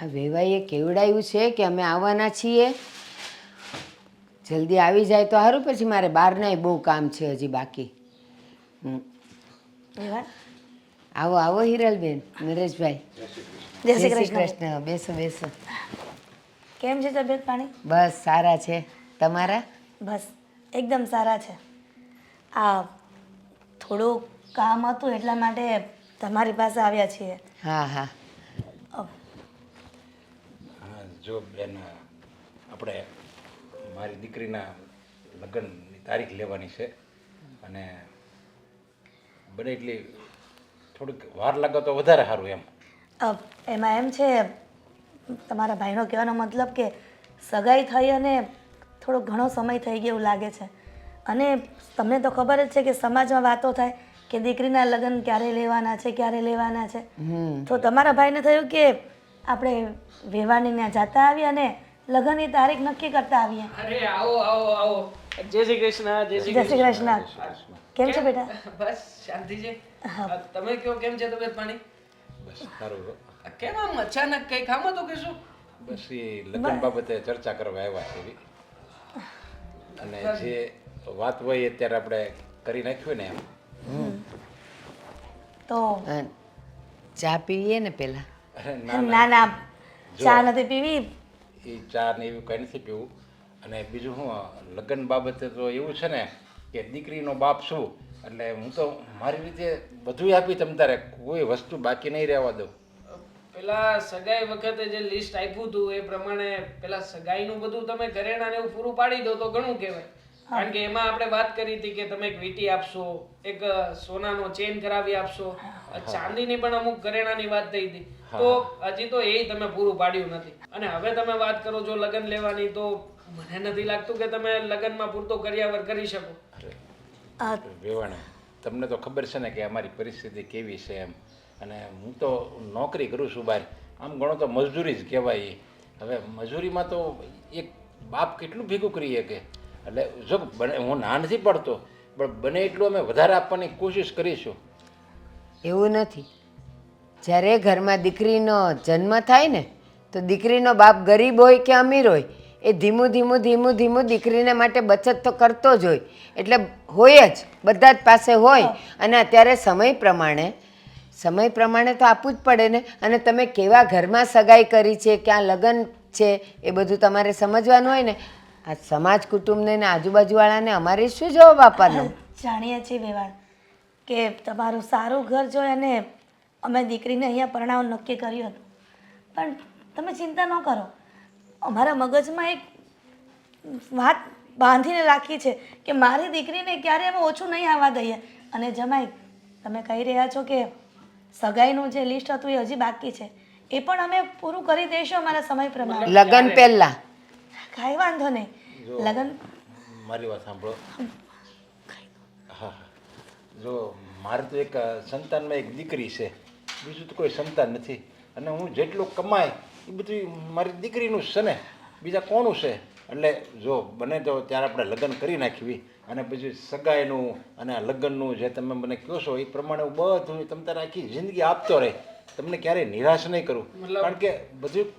આ વેવાઈએ કેવડાયું છે કે અમે આવવાના છીએ. જલ્દી આવી જાય તો સારું, પછી મારે બહારનાય બહુ કામ છે હજી બાકી. વેવાણ આવો આવો હિરલબેન, નરેશભાઈ. જય શ્રી જય શ્રી કૃષ્ણ. કૃષ્ણ. બેસો બેસો. કેમ છે તબિયત પાણી? બસ સારા છે. તમારા? બસ એકદમ સારા છે. આ થોડું કામ હતું એટલા માટે તમારી પાસે આવ્યા છીએ. હા હા. અ, હા જો બેન, આપણે મારી દીકરીના લગ્નની તારીખ લેવાની છે અને બને એટલી થોડીક વાર લાગે તો વધારે સારું એમ. એમાં એમ છે, તમારા ભાઈનો કહેવાનો મતલબ કે સગાઈ થઈ અને થોડો ઘણો સમય થઈ ગયો એવું લાગે છે. અને તમને તો ખબર જ છે કે સમાજમાં વાતો થાય કે દીકરીના લગ્ન ક્યારે લેવાના છે, ક્યારે લેવાના છે. તો તમારા ભાઈને થયું કે આપણે વેવાણની ત્યાં જતા આવીએ અને લગ્નની તારીખ નક્કી કરતા આવીએ. અરે આવો આવો આવો. જય શ્રી કૃષ્ણ. જય શ્રી જય શ્રી કૃષ્ણ. કેમ છે બેટા? બસ શાંતિ છે. તમે કયો કેમ છે તબિયત પાણી? બસ સારું હો. કેમ આમ અચાનક કઈ કામ હતું કે શું? બસ એ લગ્ન બાબતે ચર્ચા કરવા આવ્યા છે એવી. અને જે વાત હોય અત્યારે આપણે કરી નાખ્યું ને એમ. તો ચા પીએ ને પેલા? અરે ના ના, ચા નથી પીવી. એ ચા ને એવું કંઈ નથી પીવું. અને બીજું શું, લગ્ન બાબતે તો એવું છે ને કે દીકરીનો બાપ શું, એટલે હું તો મારી રીતે બધું આપી તમ તારે, કોઈ વસ્તુ બાકી નહીં રહેવા દઉં. પેલા સગાઈ વખતે જે લિસ્ટ આપ્યું હતું એ પ્રમાણે પેલા સગાઈનું બધું તમે ઘરેણા ને એવું પૂરું પાડી દો તો ઘણું કહેવાય. કારણ કે એમાં આપણે વાત કરી હતી કે તમે એક વીંટી આપશો, એક સોનાનો ચેન કરાવી આપશો, ચાંદીની પણ અમુક ઘરેણાની વાત થઈ હતી. તો હજી તો એ તમે પૂરું પાડ્યું નથી. અને હવે તમે વાત કરો છો લગ્ન લેવાની, તો મને નથી લાગતું કે તમે લગ્નમાં પૂરતો કર્યાવર કરી શકો. વેવાણે તમને તો ખબર છે ને કે અમારી પરિસ્થિતિ કેવી છે એમ. અને હું તો નોકરી કરું છું બહાર, આમ ગણો તો મજદૂરી જ કહેવાય. હવે મજૂરીમાં તો એક બાપ કેટલું ભેગું કરી શકે. એટલે જો બને, હું ના નથી પડતો, પણ બને એટલું અમે વધારે આપવાની કોશિશ કરીશું. એવું નથી. જ્યારે ઘરમાં દીકરીનો જન્મ થાય ને, તો દીકરીનો બાપ ગરીબ હોય કે અમીર હોય, એ ધીમું ધીમું ધીમું ધીમું દીકરીને માટે બચત તો કરતો જ હોય. એટલે હોય જ, બધા જ પાસે હોય. અને અત્યારે સમય પ્રમાણે તો આપવું જ પડે ને. અને તમે કેવા ઘરમાં સગાઈ કરી છે, ક્યાં લગ્ન છે, એ બધું તમારે સમજવાનું હોય ને. આ સમાજ કુટુંબને ને આજુબાજુવાળાને અમારે શું જવાબ આપવાનો? જાણીએ છીએ વેવાણ કે તમારું સારું ઘર જોઈ અને અમે દીકરીને અહીંયા પરણાવવાનું નક્કી કર્યું હતું. પણ તમે ચિંતા ન કરો, અમારા મગજમાં એક વાત બાંધીને રાખી છે કે મારી દીકરીને ક્યારે અમે ઓછું નહીં આવવા દઈએ. અને જમાઈ, તમે કહી રહ્યા છો કે સગાઈનું જે લિસ્ટ હતું એ હજી બાકી છે, એ પણ અમે પૂરું કરી દઈશું અમારા સમય પ્રમાણે. લગ્ન પહેલા કાંઈ વાંધો નહીં. લગ્ન મારી વાત સાંભળો. હા, જો મારે તો એક સંતાનમાં એક દીકરી છે, બીજું તો કોઈ સંતાન નથી. અને હું જેટલું કમાય એ બધું મારી દીકરીનું જ છે ને, બીજા કોનું છે. એટલે જો બને તો ત્યારે આપણે લગ્ન કરી નાખવી. અને પછી સગાઈનું અને લગ્નનું જે તમે મને કહો છો એ પ્રમાણે હું બધું તમ તારે આખી જિંદગી આપતો રહે. તમને ક્યારેય નિરાશ નહીં કરું. કારણ કે બધું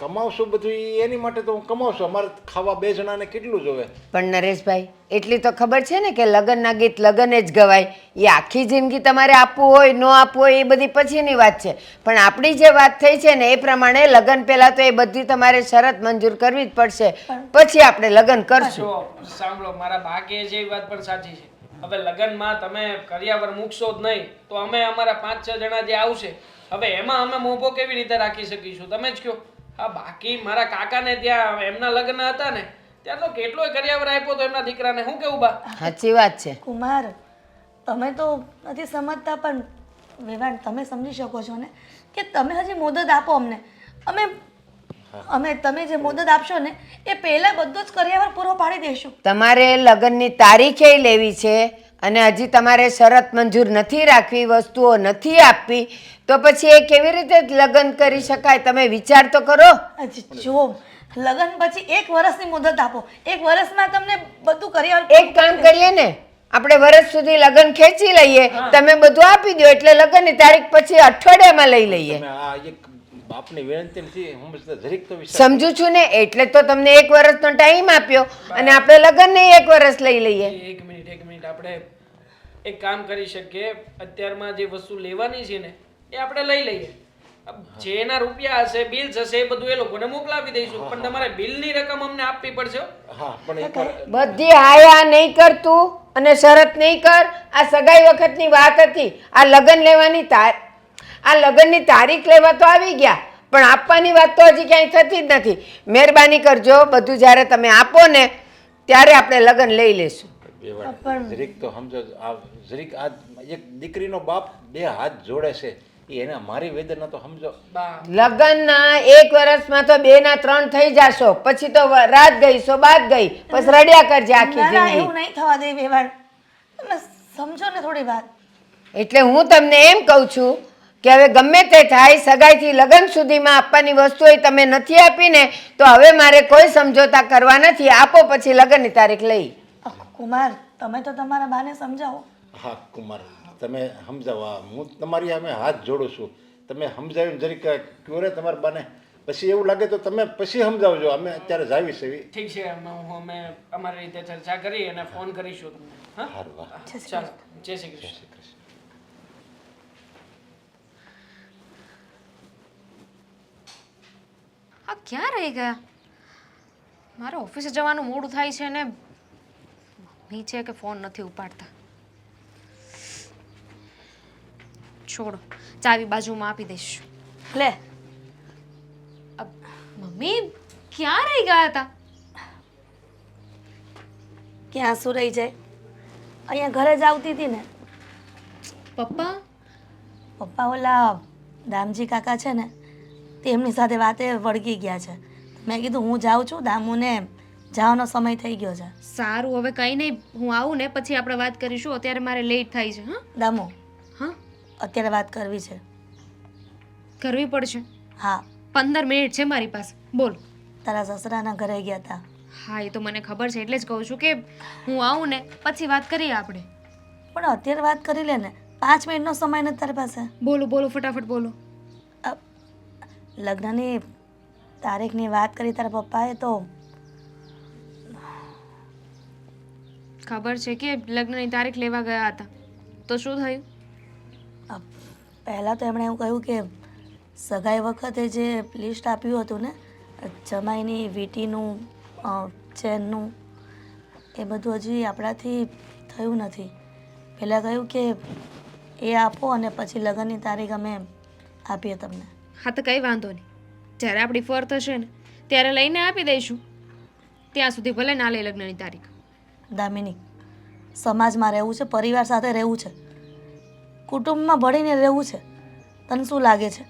કમાવશો બધું એની માટે તો હું કમાવશું. અમારે ખાવા બે જણાને કેટલું જોવે. પણ નરેશભાઈ, એટલી તો ખબર છે ને કે લગ્નના ગીત લગ્ને જ ગવાય. એ આખી જિંદગી તમારે આપવું હોય ન આપવું હોય એ બધી પછીની વાત છે. પણ આપણી જે વાત થઈ છે ને એ પ્રમાણે લગ્ન પહેલાં તો એ બધી તમારે શરત મંજૂર કરવી જ પડશે, પછી આપણે લગ્ન કરશું. જો સાંભળો, મારા બા કહે છે એ વાત પણ સાચી છે. હવે લગ્નમાં તમે કર્યાવર મૂકશો જ નહીં તો અમે અમારા 5-6 જણા જે આવશે, હવે એમાં અમે મોભો કેવી રીતે રાખી શકીશું? તમે જ કહો. હા, બાકી મારા કાકાને ત્યાં એમના લગ્ન હતા ને, ત્યાં તો કેટલોય કર્યાવર આપ્યો તો એમના દીકરાને. શું કેવું બા? સાચી વાત છે. કુમાર, તમે તો નથી સમજતા, પણ વેવાણ તમે સમજી શકો છો ને કે તમે હજી મુદત આપો અમને. અમે તમે જે મુદત આપશો ને એ પહેલાં બધું જ કર્યાવર પૂરો પાડી દઈશું. તમારે લગ્નની તારીખે લેવી છે અને હજી તમારે શરત મંજૂર નથી રાખવી, વસ્તુઓ નથી આપવી, તો પછી એ કેવી રીતે લગ્ન કરી શકાય? તમે વિચાર તો કરો. જો લગ્ન પછી 1 વર્ષની મુદત આપો, 1 વર્ષમાં તમને બધું કર્યાવર. એક કામ કરીએ ને, આપણે વર્ષ સુધી લગ્ન ખેંચી લઈએ, તમે બધું આપી દો, એટલે લગ્નની તારીખ પછી અઠવાડિયામાં લઈ લઈએ. તમે આ એક બાપની વિનંતી નથી સમજતા જરીક તો વિચાર સમજુ છું ને, એટલે તો તમને 1 વર્ષનો ટાઈમ આપ્યો અને આપણે લગ્નને 1 વર્ષ લઈ લઈએ. એક મિનિટ આપણે એક કામ કરી શકીએ. અત્યારમાં જે વસ્તુ લેવાની છે ને એ આપણે લઈ લઈએ. જે એના રૂપિયા હશે, બિલ્સ હશે, એ બધું એ લોકોને મોકલાવી દઈશું. પણ તમારે બિલની રકમ અમને આપવી પડશે હો. હા પણ એકવાર બધી હાયા નહીં કરતું અને શરત નહીં કર. આ સગાઈ વખતની વાત હતી. આ લગ્નની તારીખ લેવા તો આવી ગયા, પણ આપવાની વાત તો હજી ક્યાંય થતી જ નથી. મહેરબાની કરજો, બધું જ્યારે તમે આપો ને ત્યારે આપણે લગ્ન લઈ લેશું. જરીક તો સમજો. આ જરીક આ એક દીકરીનો બાપ 2 હાથ જોડે છે, એ એના મારી વેદના તો સમજો. બા લગ્નના 1 વર્ષમાં તો 2 ના 3 થઈ જશો, પછી તો રાત ગઈ સો બાદ ગઈ, પછી રડ્યા કરજે આખી ના ના જિંદગી. એવું નહીં થવા દે વેવાણ, તમે સમજો ને થોડી વાત. એટલે હું તમને એમ કહું છું કે હવે ગમે તે થાય, સગાઈથી લગ્ન સુધીમાં આપવાની વસ્તુ હોય તમે નથી આપીને તો હવે મારે કોઈ સમજોતા કરવા નથી. આપો પછી લગ્નની તારીખ લઈ. કુમાર, તમે તો તમારા બાને સમજાવો. હા કુમાર, તમે સમજાવો. હું તમારી સામે હાથ જોડું છું. તમે સમજાવીને જરીક કહો ને તમારા બાને. પછી એવું લાગે તો તમે પછી સમજાવજો. અમે અત્યારે જાવી છે. ઠીક છે, અમે અમારી રીતે ચર્ચા કરી અને ફોન કરીશું તમને. હા સારું વાહ. ચાલો, જય શ્રી કૃષ્ણ. આ ક્યાં રહી ગયા? મારે ઓફિસે જવાનું મોડું થાય છે ને મમ્મી છે કે ફોન નથી ઉપાડતા. છોડો, ચાવી બાજુમાં આપી દઈશ. લે મમ્મી ક્યાં રહી ગયા હતા? ક્યાં શું રહી જાય? અહીંયા ઘરે જ આવતી હતી ને. પપ્પા પપ્પા ઓલા દામજી કાકા છે ને તે એમની સાથે વાતે વળગી ગયા છે. મેં કીધું હું જાઉં છું, દામુને જવાનો સમય થઈ ગયો છે. સારું, હવે કંઈ નહીં, હું આવું ને પછી આપણે વાત કરીશું. અત્યારે મારે લેટ થાય છે. હા દામુ, હા અત્યારે વાત કરવી છે. કરવી પડશે. હા, 15 મિનિટ છે મારી પાસે. બોલ. તારા સસરાના ઘરે ગયા હતા. હા એ તો મને ખબર છે, એટલે જ કહું છું કે હું આવું ને પછી વાત કરીએ આપણે. પણ અત્યારે વાત કરી લે ને, 5 મિનિટનો સમય નથી તારી પાસે. બોલો બોલો, ફટાફટ બોલો. લગ્નની તારીખની વાત કરી તારા પપ્પાએ તો ખબર છે કે લગ્નની તારીખ લેવા ગયા હતા, તો શું થયું? પહેલાં તો એમણે એવું કહ્યું કે સગાઈ વખતે જે લિસ્ટ આપ્યું હતું ને, જમાઈની વીંટીનું, ચેનનું, એ બધું હજી આપણાથી થયું નથી. પહેલાં કહ્યું કે એ આપો અને પછી લગ્નની તારીખ અમે આપીએ તમને. હા તો કંઈ વાંધો નહીં, જ્યારે આપણી ફર થશે ને ત્યારે લઈને આપી દઈશું. ત્યાં સુધી ભલે ના લે લગ્નની તારીખ. દામિની, સમાજમાં રહેવું છે, પરિવાર સાથે રહેવું છે, કુટુંબમાં ભળીને રહેવું છે. તને શું લાગે છે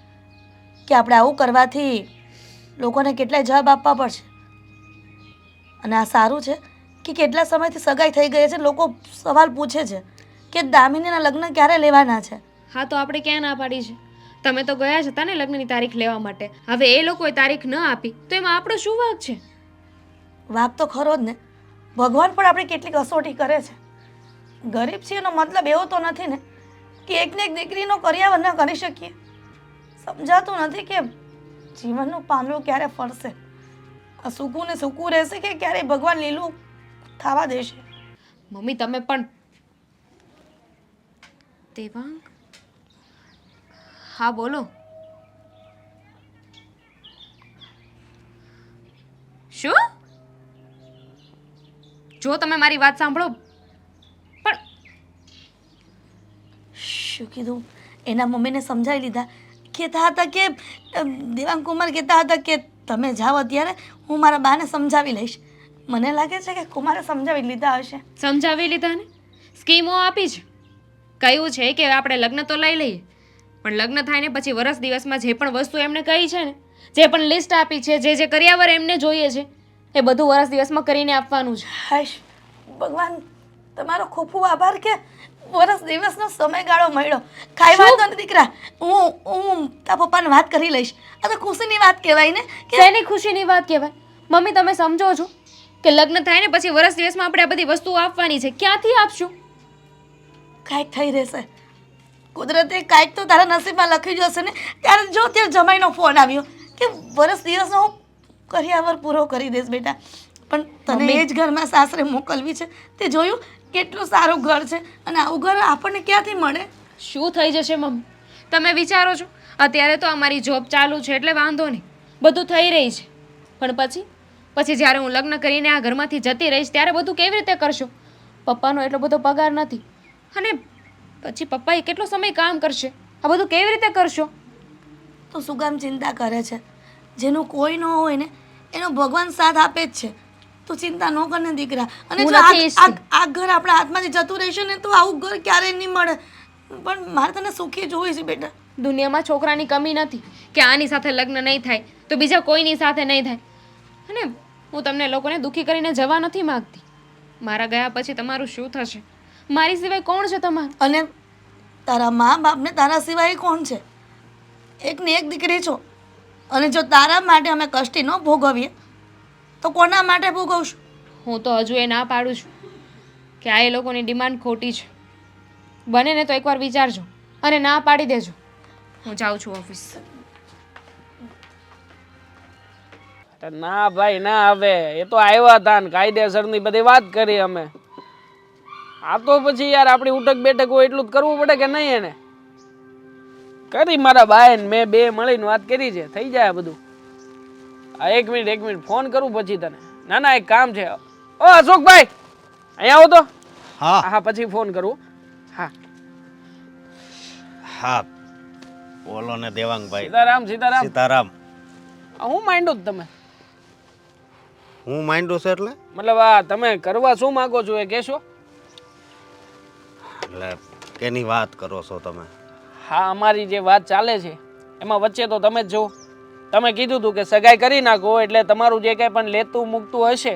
કે આપણે આવું કરવાથી લોકોને કેટલાય જવાબ આપવા પડશે? અને આ સારું છે કે કેટલા સમયથી સગાઈ થઈ ગઈ છે, લોકો સવાલ પૂછે છે કે દામિનીના લગ્ન ક્યારે લેવાના છે. હા તો આપણે ક્યાં ના પાડી છે? તમે તો ગયા જ હતા ને લગ્નની તારીખ લેવા માટે. હવે એ લોકોએ તારીખ ન આપી તો એમાં આપણો શું વાંક છે? વાક તો ખરો જ ને. ભગવાન પણ આપણી કેટલી કસોટી કરે છે. ગરીબ છીએ એનો મતલબ એવો તો નથી ને કે એકને એક દીકરીનો કર્યા ન કરી શકીએ. સમજાતું નથી કે જીવનનું પાંદડું ક્યારે ફરશે, આ સૂકું ને સૂકું રહેશે કે ક્યારે ભગવાન લીલું થવા દેશે. મમ્મી તમે પણ. દેવાંગ, હા બોલો. શું? જો તમે મારી વાત સાંભળો. પણ શું કીધું? એના મમ્મીને સમજાવી લીધા. કહેતા હતા કે દેવાંગ કુમાર કહેતા હતા કે તમે જાઓ અત્યારે, હું મારા બાને સમજાવી લઈશ. મને લાગે છે કે કુમારે સમજાવી લીધા હશે. સમજાવી લીધા ને, સ્કીમો આપી છે, કહ્યું છે કે આપણે લગ્ન તો લઈ લઈએ, પણ લગ્ન થાય ને પછી વરસ દિવસમાં જે પણ વસ્તુ એમને કહી છે ને, જે પણ લિસ્ટ આપી છે, જે જે કર્યાવર એમને જોઈએ છે એ બધું વરસ દિવસમાં કરીને આપવાનું છે. હાશ, ભગવાન તમારો ખૂબ ખૂબ આભાર કે વરસ દિવસનો સમયગાળો મળ્યો. કાંઈ વાંધો નથી દીકરા, હું તારા પપ્પાને વાત કરી લઈશ. આ તો ખુશીની વાત કહેવાય ને. શેની ખુશીની વાત કહેવાય? મમ્મી તમે સમજો છો કે લગ્ન થાય ને પછી વરસ દિવસમાં આપણે આ બધી વસ્તુઓ આપવાની છે, ક્યાંથી આપશું? કાંઈક થઈ રહેશે. કુદરતે કાંઈક તો તારા નસીબમાં લખી જશે ને. ત્યારે જો ત્યાં જમાઈનો ફોન આવ્યો કે વરસ દિવસનો હું કરિયાવર પૂરો કરી દઈશ બેટા, પણ તને એ જ ઘરમાં સાસરે મોકલવી છે. તે જોયું કેટલું સારું ઘર છે, અને આવું ઘર આપણને ક્યાંથી મળે? શું થઈ જશે મમ્મી? તમે વિચારો છો અત્યારે તો અમારી જોબ ચાલુ છે એટલે વાંધો નહીં, બધું થઈ રહી છે. પણ પછી જ્યારે હું લગ્ન કરીને આ ઘરમાંથી જતી રહીશ ત્યારે બધું કેવી રીતે કરશો? પપ્પાનો એટલો બધો પગાર નથી, અને પછી પપ્પાએ કેટલો સમય કામ કરશે? આ બધું કેવી રીતે કરશો? તો શું કામ ચિંતા કરે છે? જેનું કોઈ ન હોય ને એનો ભગવાન સાથ આપે જ છે. તું ચિંતા ન કર ને દીકરા. અને હું જો નથી ઈચ્છતી. આ ઘર આપણા હાથમાંથી જતું રહેશે ને તો આવું ઘર ક્યારેય નહીં મળે. પણ મારે તને સુખી જોઈ છે બેટા. દુનિયામાં છોકરાની કમી નથી કે આની સાથે લગ્ન નહીં થાય તો બીજા કોઈની સાથે નહીં થાય. અને હું તમને લોકોને દુઃખી કરીને જવા નથી માંગતી. મારા ગયા પછી તમારું શું થશે? મારી સિવાય કોણ છે તમારું? અને તારા મા બાપને તારા સિવાય કોણ છે? એકની એક દીકરી છો, અને જો તારા માટે અમે કષ્ટી ન ભોગવીએ તો કોના માટે ભોગવશું? હું તો હજુ એ ના પાડું છું કે આ એ લોકોની ડિમાન્ડ ખોટી છે. બને ને તો એકવાર વિચારજો અને ના પાડી દેજો. હું જાઉં છું ઓફિસ. ના ભાઈ ના, હવે એ તો આવ્યા હતા ને કાયદેસરની બધી વાત કરી અમે. આ તો પછી યાર આપણી ઉઠક બેઠક હોય એટલું જ કરવું પડે કે નહીં? એને કરી મારા ભાઈ ને મેં બે મળીને વાત કરી છે, થઈ જાય બધું. આ એક મિનિટ ફોન કરું પછી તને. ના ના એક કામ છે. ઓ અશોકભાઈ અહીંયા આવો તો. હા હા પછી ફોન કરું. હા હા બોલો ને દેવાંગભાઈ. સીતારામ સીતારામ. સીતારામ. હું માંડું જ તમે હું માંડ્યું છે એટલે મતલબ આ તમે કરવા શું માંગો છો એ કહેશો? એટલે કેની વાત કરો છો તમે? હા અમારી જે વાત ચાલે છે એમાં વચ્ચે તો તમે જ જો. તમે કીધું હતું કે સગાઈ કરી નાખો એટલે તમારું જે કંઈ પણ લેતું મૂકતું હશે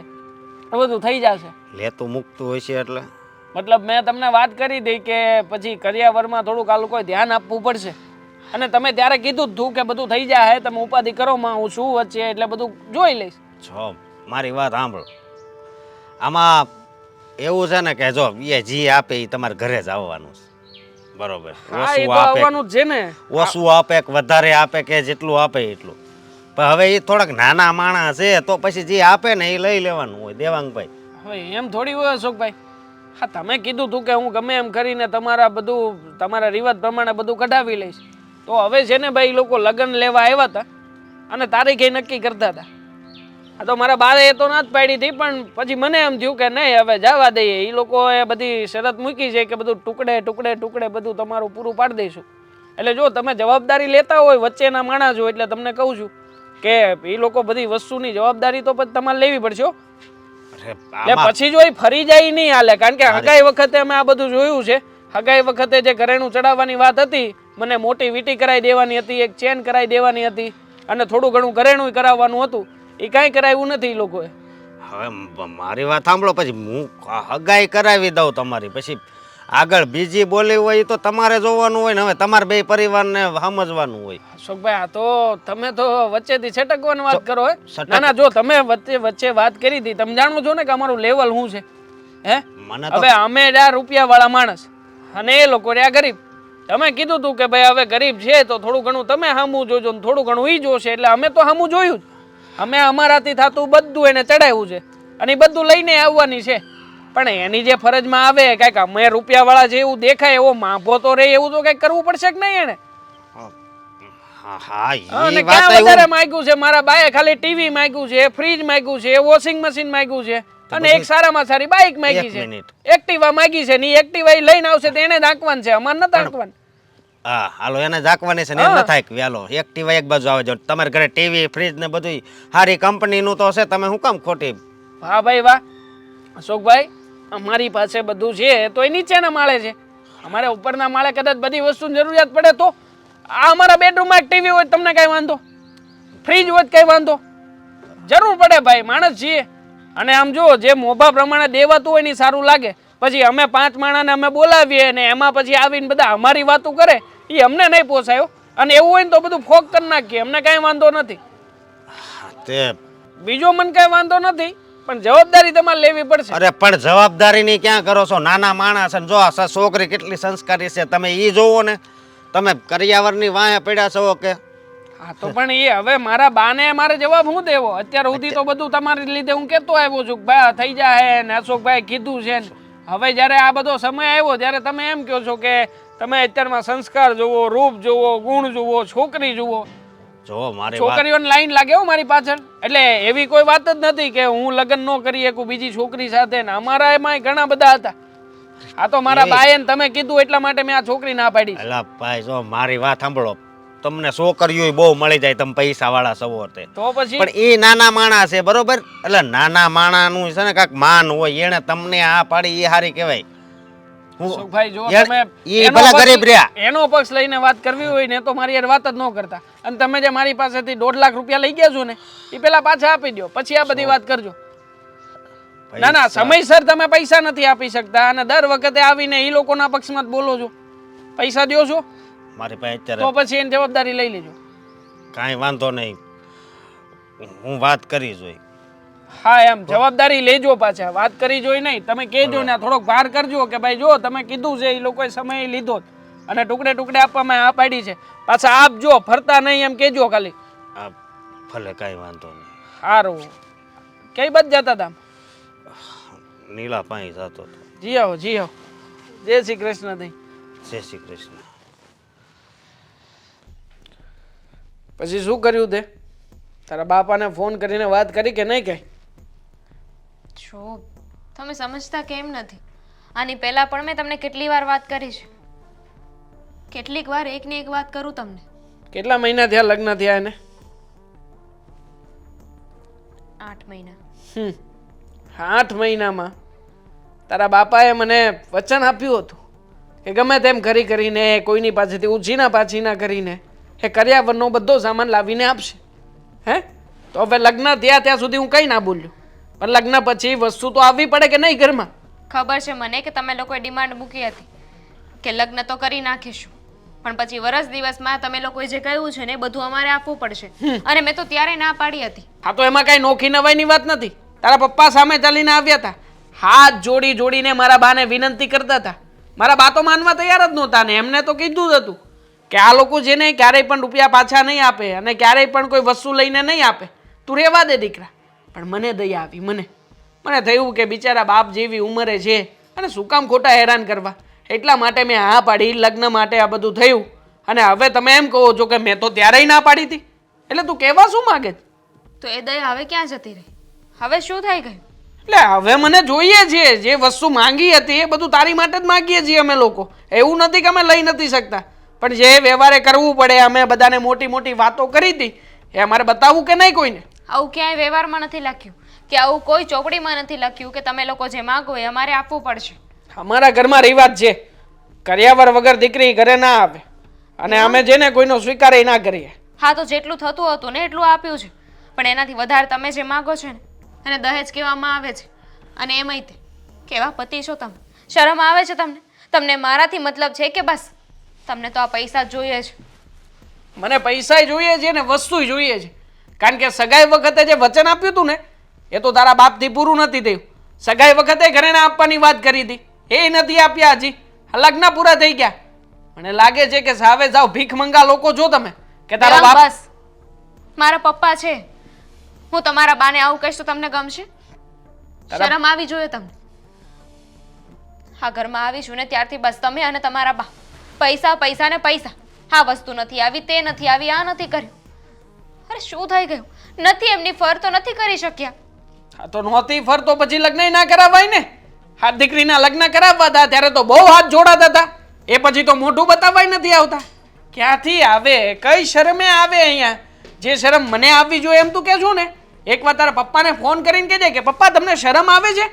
એ બધું થઈ જશે. લેતું મૂકતું હોય છે એટલે મતલબ મેં તમને વાત કરી હતી કે પછી કરિયાવરમાં થોડુંક આ લોકોએ ધ્યાન આપવું પડશે, અને તમે ત્યારે કીધું જ હતું કે બધું થઈ જાય, તમે ઉપાધિ કરો માં હું શું વચ્ચે એટલે બધું જોઈ લઈશ. છો મારી વાત સાંભળો. આમાં એવું છે ને કે જો એ જી આપે એ તમારે ઘરે જ આવવાનું છે, બરોબર? હા એ ઓછું તો આપે આવવાનું જ છે ને. ઓછું આપે કે વધારે આપે કે જેટલું આપે એટલું, પણ હવે એ થોડાક નાના માણસ છે તો પછી જે આપે ને એ લઈ લેવાનું હોય દેવાંગભાઈ. હવે એમ થોડી હોય અશોકભાઈ. હા તમે કીધું હતું કે હું ગમે એમ કરીને તમારા રિવાજ પ્રમાણે બધું કઢાવી લઈશ. તો હવે છે ને ભાઈ લોકો લગ્ન લેવા આવ્યા હતા અને તારીખે નક્કી કરતા હતા. આ તો મારા બારે એ તો ના જ પાડી હતી, પણ પછી મને એમ થયું કે નહીં હવે જવા દઈએ. એ લોકોએ બધી શરત મૂકી છે કે બધું ટુકડે બધું તમારું પૂરું પાડી દઈશું. એટલે જો તમે જવાબદારી લેતા હોય વચ્ચેના માણસ હોય એટલે તમને કહું છું કે એ લોકો બધી વસ્તુની જવાબદારી તો પછી તમારે લેવી પડશે. એટલે પછી જો એ ફરી જાય નહીં હાલે, કારણ કે હગાઈ વખતે અમે આ બધું જોયું છે. હગાઈ વખતે જે ઘરેણું ચડાવવાની વાત હતી, મને મોટી વીંટી કરાવી દેવાની હતી, એક ચેન કરાવી દેવાની હતી, અને થોડું ઘણું ઘરેણું કરાવવાનું હતું. એ કાંઈ કરાવ્યું નથી એ લોકોએ. હવે મારી વાત સાંભળો, પછી હું હગાઈ કરાવી દઉં તમારી, પછી આગળ બીજી બોલી હોય એ તો તમારે જોવાનું હોય ને. હવે તમારે બે પરિવારને સમજવાનું હોય. અશોકભાઈ આ તો તમે તો વચ્ચેથી છટકવાની વાત કરો હે. ના ના જો તમે વચ્ચે વાત કરી હતી, તમે જાણો છો ને કે અમારું લેવલ શું છે. હે મને તો હવે અમે રહ્યા રૂપિયાવાળા માણસ અને એ લોકો રહ્યા ગરીબ. તમે કીધું હતું કે ભાઈ હવે ગરીબ છે તો થોડું ઘણું તમે સામું જોજો, થોડું ઘણું ઈ જોશે. એટલે અમે તો સામું જોયું જ. અમે અમારાથી થતું બધું એને ચડાવ્યું છે અને એ બધું લઈને આવવાની છે. પણ એની જે ફરજમાં આવે કાંઈક અમે રૂપિયાવાળા જે એવું દેખાય એવો માભો તો રહે એવું તો કંઈક કરવું પડશે કે નહીં એને? હા અને એ ક્યાં વાત વધારે માંગ્યું છે? મારા બાએ ખાલી ટીવી માંગ્યું છે, ફ્રીજ માંગ્યું છે, વોશિંગ મશીન માંગ્યું છે, અને એક સારામાં સારી બાઇક માંગી એક છે, મિનિટ. એક્ટિવા માંગી છે. ને એક્ટિવા લઈને આવશે તો એને દાંકવાનું છે, અમારે નથી દાંકવાનું. હા હાલો એને જાકવાની છે ને એમ ન થાય કે વ્યાલો એક્ટિવા એક બાજુ આવે. જો તમારે ઘરે ટીવી ફ્રીજ ને બધું સારી કંપનીનું તો છે, તમે શું કામ ખોટી? વાહ ભાઈ વાહ અશોકભાઈ, અમારી પાસે બધું છે તો એ નીચેના માળે છે. અમારે ઉપરના માળે કદાચ બધી વસ્તુની જરૂરિયાત પડે તો આ અમારા બેડરૂમમાં એક ટીવી હોય તમને કાંઈ વાંધો, ફ્રીજ હોય કાંઈ વાંધો? જરૂર પડે ભાઈ, માણસ છીએ. અને આમ જો જે મોભા પ્રમાણે દેવાતું હોય ને સારું લાગે. પછી અમે 5 માણાને અમે બોલાવીએ ને એમાં પછી આવીને બધા અમારી વાતો કરે, એ અમને નહીં પોસાયો. અને એવું હોય ને તો બધું ફોક કરી નાખીએ, અમને કાંઈ વાંધો નથી. તે બીજો મને કાંઈ વાંધો નથી, પણ જવાબદારી તમારે લેવી પડશે. અરે પણ જવાબદારીની ક્યાં કરો છો? નાના માણસ અને જો આ છોકરી કેટલી સંસ્કારી છે તમે ઈ જોવો ને. તમે કરિયાવરની વાંહે પડ્યા છો કે હા તો પણ એ હવે મારા બાને મારે જવાબ હું દેવો? અત્યાર સુધી તો બધું તમારી લીધે હું કહેતો આવ્યો છું કે ભાઈ થઈ જાય ને અશોકભાઈ કીધું છે ને. હવે જ્યારે આ બધો સમય આવ્યો ત્યારે તમે એમ કહો છો કે તમે અત્યારમાં સંસ્કાર જુઓ, રૂપ જુઓ, ગુણ જુઓ, છોકરી જુઓ. જો મારી વાત છોકરીઓની લાઈન લાગે હો મારી પાછળ. એટલે એવી કોઈ વાત જ નથી કે હું લગ્ન ન કરી શકું બીજી છોકરી સાથે. ને અમારા એમાંય ઘણા બધા હતા. આ તો મારા બાએ ને તમે કીધું એટલા માટે મેં આ છોકરી ના પાડી છે. એલા ભાઈ જો મારી વાત સાંભળો. તમને છોકરીઓ બહુ મળી જાય તમે પૈસા વાળા સવો તે. તો પછી પણ એ નાના માણસ છે બરોબર. એટલે નાના માણાનું છે ને કાંઈક માન હોય. એને તમને આ પાડી એ હારી કહેવાય. અશોકભાઈ જો યાર, તમે ઈ એનો ભલા પક્ષ- ગરીબ રહ્યા. એનો પક્ષ લઈને વાત કરવી હોય ને તો મારી યાર વાત જ ન કરતા. અને તમે જે મારી પાસેથી 1.5 લાખ રૂપિયા લઈ ગયા છો ને એ પેલા પાછા આપી દો, પછી આ બધી વાત કરજો. ના ના, સમયસર તમે પૈસા નથી આપી શકતા અને દર વખતે આવીને એ લોકોના પક્ષમાં જ બોલો છો. પૈસા દ્યો છો મારી પાસે તો અત્યારે પછી એની જવાબદારી લઈ લેજો. કાંઈ વાંધો નહીં. હું વાત કરી જોઈ. હા એમ જવાબદારી લેજો. પાછા વાત કરી જોઈ નહીં. તમે કહેજો ને થોડોક ભાર કરજો કે ભાઈ જો તમે કીધું છે એ લોકોએ સમય લીધો જ અને ટુકડે ટુકડે આપવામાં આ પાડી છે. પાછા આપજો, ફરતા નહીં એમ કહેજો ખાલી. આ ભલે કાંઈ વાંધો નહીં. સારું. કઈ બાજુ જતા હતા? નીલા પાણી જતો હતો. જી આવો, જી આવો. જય શ્રી કૃષ્ણ. થઈ જય શ્રી કૃષ્ણ. પછી શું કર્યું તે? તારા બાપાને ફોન કરીને વાત કરી કે નહીં? કઈ જો તમે સમજતા કેમ નથી? આની પહેલા પણ મેં તમને કેટલી વાર વાત કરી છે. કેટલીક વાર એકની એક વાત કરું તમને. કેટલા મહિના થયા લગ્ન થયા એને? 8 મહિના. 8 મહિનામાં તારા બાપાએ મને વચન આપ્યું હતું કે ગમે તેમ કરી કરીને કોઈની પાસેથી ઉછીના પાછીના કરીને એ કર્યાવરનો બધો સામાન લાવીને આપશે. હે તો હવે લગ્ન થયા ત્યાં સુધી હું કંઈ ના બોલ્યો, પણ લગ્ન પછી વસ્તુ તો આવવી પડે કે નહીં ઘરમાં? ખબર છે મને કે તમે લોકોએ ડિમાન્ડ મૂકી હતી કે લગ્ન તો કરી નાખીશું, પણ પછી વરસ દિવસમાં તમે લોકોએ જે કહ્યું છે ને એ બધું અમારે આપવું પડશે. અને મેં તો ત્યારે ના પાડી હતી. હા તો એમાં કાંઈ નોખી નવાઈની વાત નથી. તારા પપ્પા સામે ચાલીને આવ્યા હતા, હાથ જોડી જોડીને મારા બાને વિનંતી કરતા હતા. મારા બા તો માનવા તૈયાર જ નહોતા ને એમને તો કીધું જ હતું કે આ લોકો જેને ક્યારેય પણ રૂપિયા પાછા નહીં આપે અને ક્યારેય પણ કોઈ વસ્તુ લઈને નહીં આપે, તું રહેવા દે દીકરા. પણ મને દયા આવી. મને થયું કે બિચારા બાપ જેવી ઉંમરે છે અને શું કામ ખોટા હેરાન કરવા, એટલા માટે મેં હા પાડી. લગ્ન માટે આ બધું થયું અને હવે તમે એમ કહો છો કે મેં તો ત્યારેય ના પાડી હતી. એટલે તું કહેવા શું માગે? તો એ દયા હવે ક્યાં જતી રહી? હવે શું થઈ ગયું? એટલે હવે મને જોઈએ છે. જે વસ્તુ માંગી હતી એ બધું તારી માટે જ માંગીએ છીએ અમે લોકો. એવું નથી કે અમે લઈ નથી શકતા, પણ જે વ્યવહારે કરવું પડે. અમે બધાને મોટી મોટી વાતો કરી હતી એ અમારે બતાવવું કે નહીં કોઈને? આવું ક્યાંય વ્યવહારમાં નથી લખ્યું કે આવું કોઈ ચોપડીમાં નથી લખ્યું કે તમે લોકો જે માંગો એ અમારે આપવું પડશે. અમારા ઘરમાં રિવાજ છે, કર્યાવર વગર દીકરી ઘરે ના આવે અને અમે જેને કોઈનો સ્વીકાર ના કરીએ. હા તો જેટલું થતું હતું ને એટલું આપ્યું છે, પણ એનાથી વધારે તમે જે માંગો છો ને અને દહેજ કહેવામાં આવે છે. અને એમાંય તે કેવા પતિ છો તમે? શરમ આવે છે તમને? તમને મારાથી મતલબ છે કે બસ તમને તો આ પૈસા જ જોઈએ છે? મને પૈસાય જોઈએ છે ને વસ્તુય જોઈએ છે. કારણ કે સગાઈ વખતે જે વચન આપ્યું હતું ને એ તો તારા બાપથી પૂરું નથી થયું. સગાઈ વખતે ઘરેણા આપવાની વાત કરી હતી, એ નથી આપ્યા હજી. લગ્ન પૂરા થઈ ગયા. મને લાગે છે કે સાવે જાવ ભીખ મંગા લોકો છો તમે કે તારા એવા બાપ. બસ મારા પપ્પા છે. હું તમારા બાને આવું કહીશ તો તમને ગમશે? શરમ આવી જોઈએ તમને? હા ઘરમાં આવીશું ને ત્યારથી બસ તમે અને તમારા બા પૈસા પૈસા ને પૈસા. હા વસ્તુ નથી આવી, તે નથી આવી, આ નથી કર્યું. અરે શું થઈ ગયું? નથી એમની ફર તો નથી કરી શક્યા. હા તો નહોતી ફર તો પછી લગ્ન ના કરાવાય ને. હાથ દીકરીના લગ્ન કરાવવા હતા ત્યારે તો બહુ હાથ જોડાતા હતા, એ પછી તો મોઢું બતાવાય નથી આવતા. ક્યાંથી આવે? કઈ શરમે આવે અહીંયા? જે શરમ મને આવવી જોઈએ એમ તું કહેશું ને. એકવાર તારા પપ્પાને ફોન કરીને કહેજે કે પપ્પા તમને શરમ આવે છે?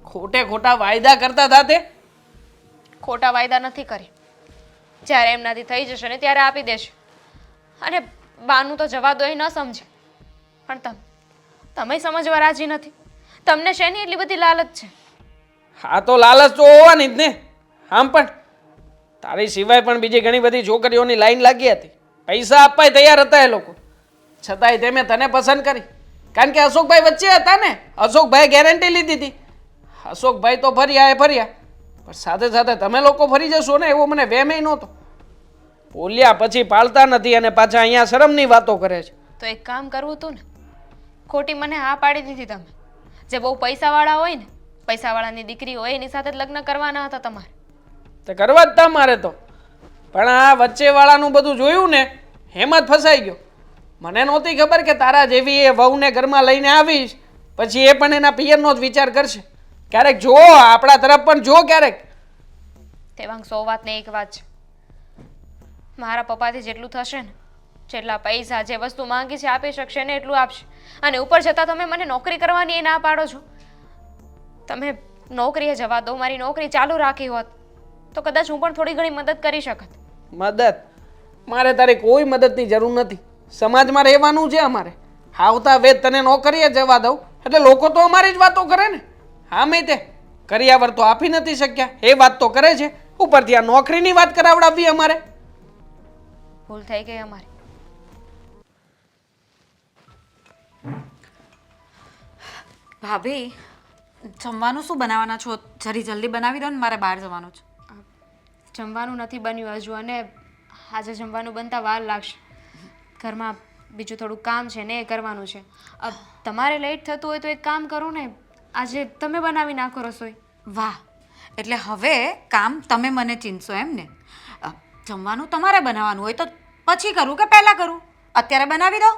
ખોટે ખોટા વાયદા કરતા હતા તે. ખોટા વાયદા નથી કરી. જ્યારે એમનાથી થઈ જશે ને ત્યારે આપી દેશે. અને બાનું તો જવા દો, એ ન સમજે. પણ તમે સમજવા રાજી નથી. તમને શેની એટલી બધી લાલચ છે? હા તો લાલચ તો હોવાની જ ને. આમ પણ તારી સિવાય પણ બીજી ઘણી બધી છોકરીઓની લાઈન લાગી હતી. પૈસા આપવાય તૈયાર હતા એ લોકો, છતાંય તે મેં તને પસંદ કરી. કારણ કે અશોકભાઈ વચ્ચે હતા ને, અશોકભાઈ ગેરંટી લીધી હતી. અશોકભાઈ તો ફર્યા એ ફર્યા, પણ સાથે સાથે તમે લોકો ફરી જશો ને એવો મને વહેમ નહોતો. બોલ્યા પછી પાળતા નથી અને પાછા અહીંયા શરમની વાતો કરે છે. તો એક કામ કરવું હતું ને, ખોટી મને હા પાડી દીધી તમે. જે બહુ પૈસાવાળા હોય ને, પૈસાવાળાની દીકરી હોય એની સાથે જ લગ્ન કરવાના હતા તમારે. તે કરવા જ તમારે તો, પણ આ વચ્ચેવાળાનું બધું જોયું ને એમાં જ ફસાઈ ગયો. મને નહોતી ખબર કે તારા જેવી એ વહુને ઘરમાં લઈને આવીશ પછી એ પણ એના પિયરનો જ વિચાર કરશે. ક્યારેક જો આપણા તરફ પણ જો ક્યારેક. તેવાંગ 100 વાત ને એક વાત છે, મારા પપ્પાથી જેટલું થશે ને, જેટલા પૈસા જે વસ્તુ માંગી છે આપી શકશે ને એટલું આપશે. અને ઉપર જતાં તમે મને નોકરી કરવાની એ ના પાડો છો. તમે નોકરીએ જવા દો, મારી નોકરી ચાલુ રાખી હોત તો કદાચ હું પણ થોડી ઘણી મદદ કરી શકત. મદદ? મારે તારી કોઈ મદદની જરૂર નથી. સમાજમાં રહેવાનું છે અમારે. આવતા વેદ તને નોકરીએ જવા દઉં એટલે લોકો તો અમારી જ વાતો કરે ને. હા મેં તે કરિયાવર તો આપી નથી શક્યા એ વાત તો કરે છે, ઉપરથી આ નોકરીની વાત કરાવડાવી અમારે. ભૂલ થઈ ગઈ અમારી. ભાભી, જમવાનું શું બનાવવાના છો? જરી જલ્દી બનાવી દો ને, મારે બહાર જવાનું છે. જમવાનું નથી બન્યું હજુ, અને આજે જમવાનું બનતા વાર લાગશે. ઘરમાં બીજું થોડું કામ છે ને એ કરવાનું છે. તમારે લેટ થતું હોય તો એક કામ કરો ને, આજે તમે બનાવી નાખો રસોઈ. વાહ, એટલે હવે કામ તમે મને ચીંધશો એમ ને? જમવાનું તમારે બનાવવાનું હોય તો પછી કરું કે પહેલાં કરું? અત્યારે બનાવી દો.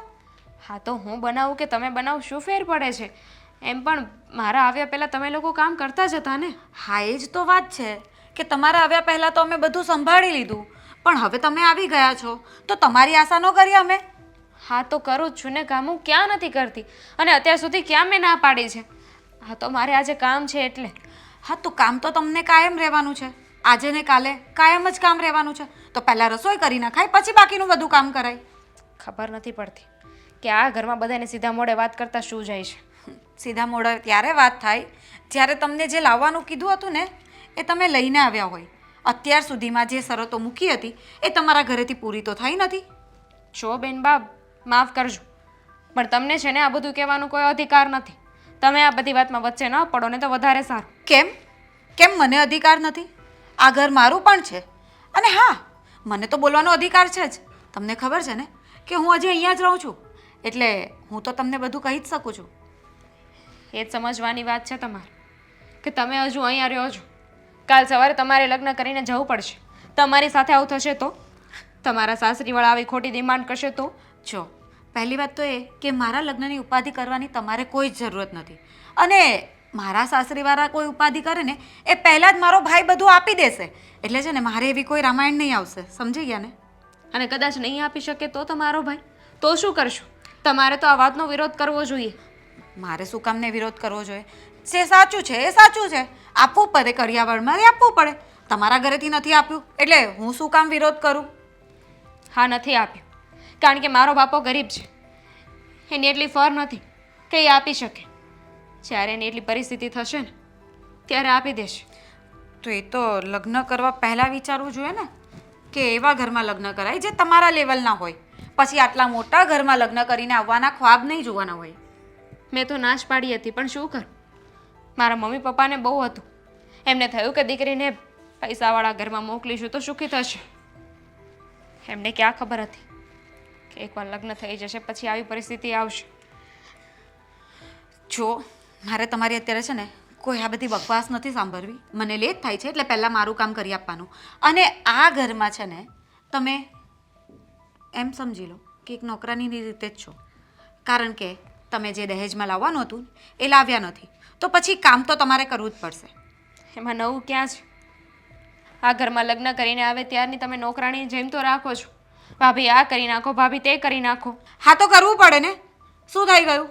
હા તો હું બનાવું કે તમે બનાવો શું ફેર પડે છે? એમ પણ મારા આવ્યા પહેલાં તમે લોકો કામ કરતા જ હતા ને. હા, એ જ તો વાત છે કે તમારા આવ્યા પહેલાં તો અમે બધું સંભાળી લીધું, પણ હવે તમે આવી ગયા છો તો તમારી આશા ન કરીએ અમે. હા તો કરું જ છું ને કામ, હું ક્યાં નથી કરતી, અને અત્યાર સુધી ક્યાં મેં ના પાડી છે? હા તો મારે આજે કામ છે એટલે. હા તો કામ તો તમને કાયમ રહેવાનું છે, આજે ને કાલે કાયમ જ કામ રહેવાનું છે. તો પહેલાં રસોઈ કરી નાખાય પછી બાકીનું બધું કામ કરાય. ખબર નથી પડતી કે આ ઘરમાં બધાને સીધા મોઢે વાત કરતા શું જાય છે. સીધા મોઢે ત્યારે વાત થાય જ્યારે તમને જે લાવવાનું કીધું હતું ને એ તમે લઈને આવ્યા હોય. અત્યાર સુધીમાં જે શરતો મૂકી હતી એ તમારા ઘરેથી પૂરી તો થઈ નથી. જો બેન બા, માફ કરજો, પણ તમને છે ને આ બધું કહેવાનો કોઈ અધિકાર નથી. તમે આ બધી વાતમાં વચ્ચે ન પડો ને તો વધારે સારું. કેમ કેમ મને અધિકાર નથી? આ ઘર મારું પણ છે, અને હા, મને તો બોલવાનો અધિકાર છે જ. તમને ખબર છે ને કે હું હજી અહીંયા જ રહું છું, એટલે હું તો તમને બધું કહી જ શકું છું. એ જ સમજવાની વાત છે તમારે કે તમે હજુ અહીંયા રહ્યો છો. કાલ સવારે તમારે લગ્ન કરીને જવું પડશે. તમારી સાથે આવું થશે તો? તમારા સાસરીવાળા આવી ખોટી ડિમાન્ડ કરશે તો? જો, પહેલી વાત તો એ કે મારા લગ્નની ઉપાધિ કરવાની તમારે કોઈ જ જરૂરત નથી, અને મારા સાસરીવાળા કોઈ ઉપાધિ કરે ને એ પહેલાં જ મારો ભાઈ બધું આપી દેશે. એટલે છે ને મારે એવી કોઈ રામાયણ નહીં આવશે, સમજી ગયા ને? અને કદાચ નહીં આપી શકે તો તમારો ભાઈ તો શું કરશો? તમારે તો આ વાતનો વિરોધ કરવો જોઈએ. મારે શું કામને વિરોધ કરવો જોઈએ? જે સાચું છે એ સાચું છે, આપવું પડે, કરિયાવરમાં આપવું પડે. તમારા ઘરેથી નથી આપ્યું એટલે હું શું કામ વિરોધ કરું? હા, નથી આપ્યું કારણ કે મારો બાપો ગરીબ છે, એની એટલી ફર નથી કે એ આપી શકે. જ્યારે એની એટલી પરિસ્થિતિ થશે ને ત્યારે આપી દેશે. તો એ તો લગ્ન કરવા પહેલાં વિચારવું જોઈએ ને કે એવા ઘરમાં લગ્ન કરાય જે તમારા લેવલના હોય. પછી આટલા મોટા ઘરમાં લગ્ન કરીને આવવાના ખ્વાબ નહીં જોવાના હોય. મેં તો નાશ પાડી હતી, પણ શું કરું? મારા મમ્મી પપ્પાને બહુ હતું. એમને થયું કે દીકરીને પૈસાવાળા ઘરમાં મોકલીશું તો સુખી થશે. એમને ક્યાં ખબર હતી કે એકવાર લગ્ન થઈ જશે પછી આવી પરિસ્થિતિ આવશે. જો, મારે તમારી અત્યારે છે ને કોઈ આ બધી બકવાસ નથી સાંભળવી. મને લેટ થાય છે એટલે પહેલાં મારું કામ કરી આપવાનું. અને આ ઘરમાં છે ને તમે એમ સમજી લો કે એક નોકરાની રીતે જ છો, કારણ કે તમે જે દહેજમાં લાવવાનું હતું એ લાવ્યા નથી, તો પછી કામ તો તમારે કરવું જ પડશે. એમાં નવું ક્યાં છે? આ ઘરમાં લગ્ન કરીને આવે ત્યારની તમે નોકરાણી જેમ તો રાખો છો. ભાભી આ કરી નાખો, ભાભી તે કરી નાખો. હા તો કરવું પડે ને, શું થઈ ગયું?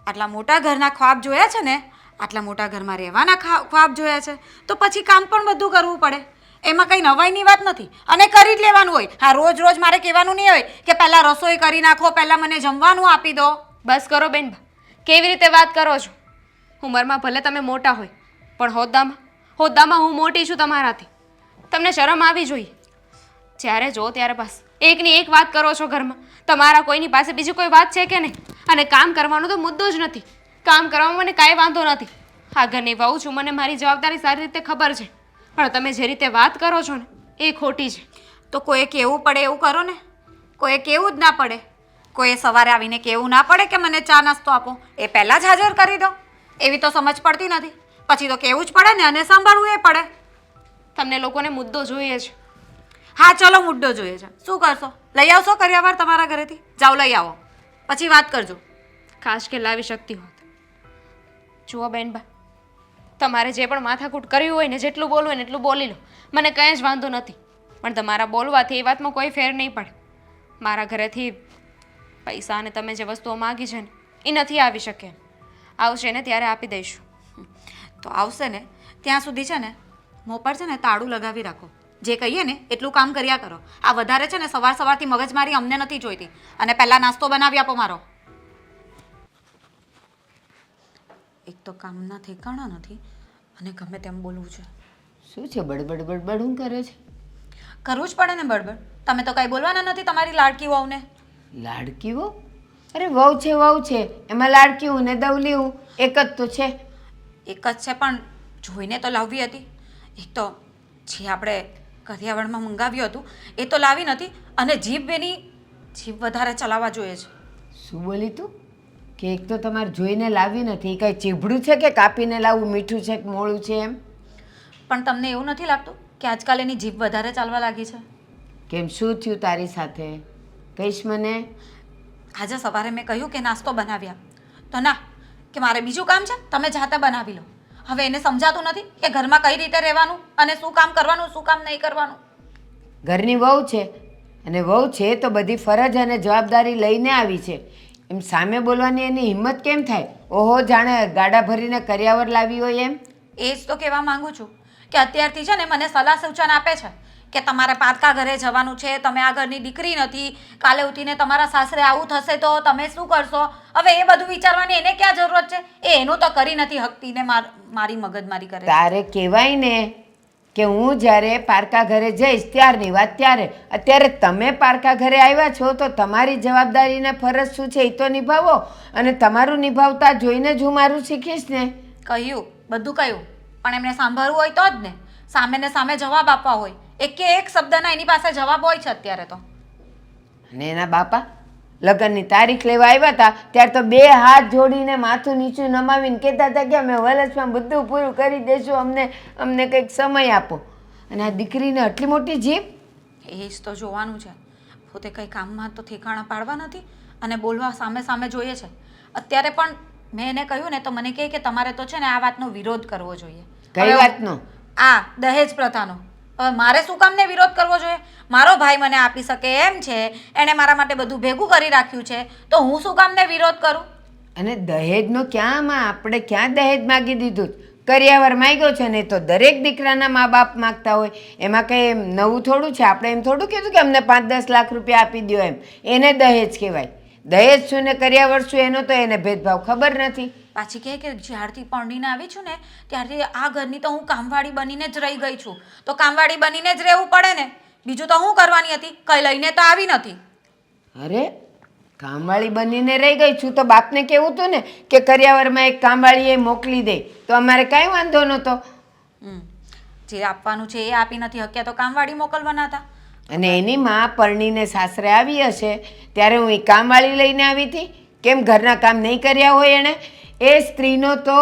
આટલા મોટા ઘરના ખ્વાબ જોયા છે ને, આટલા મોટા ઘરમાં રહેવાના ખ્વાબ જોયા છે, તો પછી કામ પણ બધું કરવું પડે. એમાં કંઈ નવાઈની વાત નથી, અને કરી જ લેવાનું હોય. હા, રોજ રોજ મારે કહેવાનું નહીં હોય કે પહેલાં રસોઈ કરી નાખો, પહેલાં મને જમવાનું આપી દો. બસ કરો બેન, કેવી રીતે વાત કરો છો? ઉંમરમાં ભલે તમે મોટા હોય, પણ હોદ્દામાં હું મોટી છું તમારાથી. તમને શરમ આવી જોઈએ. જ્યારે જો ત્યારે બસ એકની એક વાત કરો છો ઘરમાં. તમારા કોઈની પાસે બીજી કોઈ વાત છે કે નહીં? અને કામ કરવાનો તો મુદ્દો જ નથી. કામ કરવામાં મને કાંઈ વાંધો નથી. હા, ઘરની વહુ છું, મને મારી જવાબદારી સારી રીતે ખબર છે. પણ તમે જે રીતે વાત કરો છો ને એ ખોટી છે. તો કોઈએ કહેવું પડે એવું કરો ને. કોઈએ કહેવું જ ના પડે. કોઈએ સવારે આવીને કહેવું ના પડે કે મને ચા નાસ્તો આપો. એ પહેલાં જ હાજર કરી દો. એવી તો સમજ પડતી નથી. પછી તો કહેવું જ પડે ને, અને સાંભળવું એ પડે. તમને લોકોને મુદ્દો જોઈએ છે. હા, ચલો મુદ્દો જોઈએ છે. શું કરશો? લઈ આવશો કરિયાવર તમારા ઘરેથી? જાઓ લઈ આવો, પછી વાત કરજો. ખાસ કે લાવી શકતી હોત. જુઓ બેનબા, તમારે જે પણ માથાકૂટ કર્યું હોય ને, જેટલું બોલવું હોય ને એટલું બોલી લો. મને કંઈ જ વાંધો નથી. પણ તમારા બોલવાથી એ વાતમાં કોઈ ફેર નહીં પડે. મારા ઘરેથી પૈસા અને તમે જે વસ્તુઓ માગી છે ને એ નથી આવી શકે. આવશે ને ત્યારે આપી દઈશું. તો આવશે ને ત્યાં સુધી છે ને મોં પર છે ને તાળું લગાવી રાખો. જે કહીએ ને એટલું કામ કર્યા કરો. આ વધારે છે ને સવારથી મગજમારી અમને નથી જોઈતી. અને પહેલાં નાસ્તો બનાવી આપો મારો. એક તો કામના ઠેકાણા નથી અને ગમે તેમ બોલવું છે. શું છે બડબડ બડબડ હું કરે છે? કરવું જ પડે ને બળબડ. તમે તો કાંઈ બોલવાના નથી તમારી લાડકી વહુને. લાડકી વહુ? અરે વહુ છે એમાં લાડકી હું ને દવલી હું એક જ તો છે. એક જ છે પણ જોઈને તો લાવવી હતી. એક તો જે આપણે કરિયાવરમાં મંગાવ્યું હતું એ તો લાવી નથી, અને જીભ વધારે ચલાવવા જોઈએ છે. શું બોલી તું? કે એક તો તમારે જોઈને લાવી નથી, કાંઈ ચીભડું છે કે કાપીને લાવવું, મીઠું છે કે મોળું છે એમ? પણ તમને એવું નથી લાગતું કે આજકાલ એની જીભ વધારે ચાલવા લાગી છે? કેમ, શું થયું તારી સાથે? કહીશ મને? આજે સવારે મેં કહ્યું કે નાસ્તો બનાવ્યા તો ના, કે મારે બીજું કામ છે, તમે જાતે બનાવી લો. હવે એને સમજાતું નથી કે ઘરમાં કઈ રીતે રહેવાનું અને શું કામ કરવાનું, શું કામ નહીં કરવાનું. ઘરની વહુ છે અને વહુ છે તો બધી ફરજ અને જવાબદારી લઈને આવી છે. એમ સામે બોલવાની એની હિંમત કેમ થાય? ઓહો, જાણે ગાડા ભરીને કરિયાવર લાવી હોય એમ. એ જ તો કહેવા માંગુ છું કે અત્યારથી છે ને મને સલાહ સૂચન આપે છે કે તમારે પારકા ઘરે જવાનું છે, તમે આ ઘરની દીકરી નથી, કાલે ઉઠીને તમારા સાસરે આવું થશે તો તમે શું કરશો. હવે એ બધું વિચારવાની એને ક્યાં જરૂરત છે? એ એનું તો કરી નથી હકતી ને મારી મગજમારી કરે. તારે કહેવાય ને કે હું જ્યારે પારકા ઘરે જઈશ ત્યારની વાત ત્યારે. અત્યારે તમે પારકા ઘરે આવ્યા છો તો તમારી જવાબદારીને ફરજ શું છે એ તો નિભાવો, અને તમારું નિભાવતા જોઈને જ હું મારું શીખીશ ને. કહ્યું, બધું કહ્યું, પણ એમને સાંભળવું હોય તો જ ને. સામે ને સામે જવાબ આપવા હોય, એક શબ્દના એની પાસે જવાબ હોય છે અત્યારે તો. અને એના બાપા લગ્નની તારીખ લેવા આવ્યા હતા ત્યારે તો બે હાથ જોડીને માથું નીચું નમાવીને કહેતા હતા કે અમે વરસમાં બધું પૂરું કરી દઈશું, અમને કંઈક સમય આપો. અને આ દીકરીને આટલી મોટી જીભ! એ જ તો જોવાનું છે. પોતે કંઈ કામમાં તો ઠેકાણા પાડવા નથી અને બોલવા સામે સામે જોઈએ છે. અત્યારે પણ મેં એને કહ્યું ને તો મને કહે કે તમારે તો છે ને આ વાતનો વિરોધ કરવો જોઈએ. કઈ વાતનો? આ દહેજ પ્રથાનો. હવે મારે શું કામને વિરોધ કરવો જોઈએ? મારો ભાઈ મને આપી શકે એમ છે, એણે મારા માટે બધું ભેગું કરી રાખ્યું છે, તો હું શું કામને વિરોધ કરું? અને દહેજનો ક્યાંમાં? આપણે ક્યાં દહેજ માગી દીધું? કરિયાવર માગ્યો છે ને તો દરેક દીકરાના મા બાપ માગતા હોય, એમાં કંઈ એમ નવું થોડું છે? આપણે એમ થોડું કીધું કે અમને 5-10 લાખ રૂપિયા આપી દો એમ. એને દહેજ કહેવાય. દહેજ શું ને કરિયાવર શું એનો તો એને ભેદભાવ ખબર નથી. પાછી કહે કે જ્યારથી પરણીને આવી છું ને ત્યારથી આ ઘરની તો હું કામવાળી બનીને જ રહી ગઈ છું. તો કામવાળી બનીને જ રહેવું પડે ને, બીજું તો હું કરવાની હતી? કંઈ લઈને તો આવી નથી. અરે, કામવાળી બનીને રહી ગઈ છું તો બાપને કેવું હતું ને કે કરિયાવરમાં એક કામવાળીએ મોકલી દે તો અમારે કાંઈ વાંધો નહોતો. જે આપવાનું છે એ આપી નથી હક્યા તો કામવાળી મોકલવાના હતા. અને એની માં પરણીને સાસરે આવી હશે ત્યારે હું એ કામવાળી લઈને આવી હતી? કેમ, ઘરના કામ નહીં કર્યા હોય એણે? એ સ્ત્રીનો તો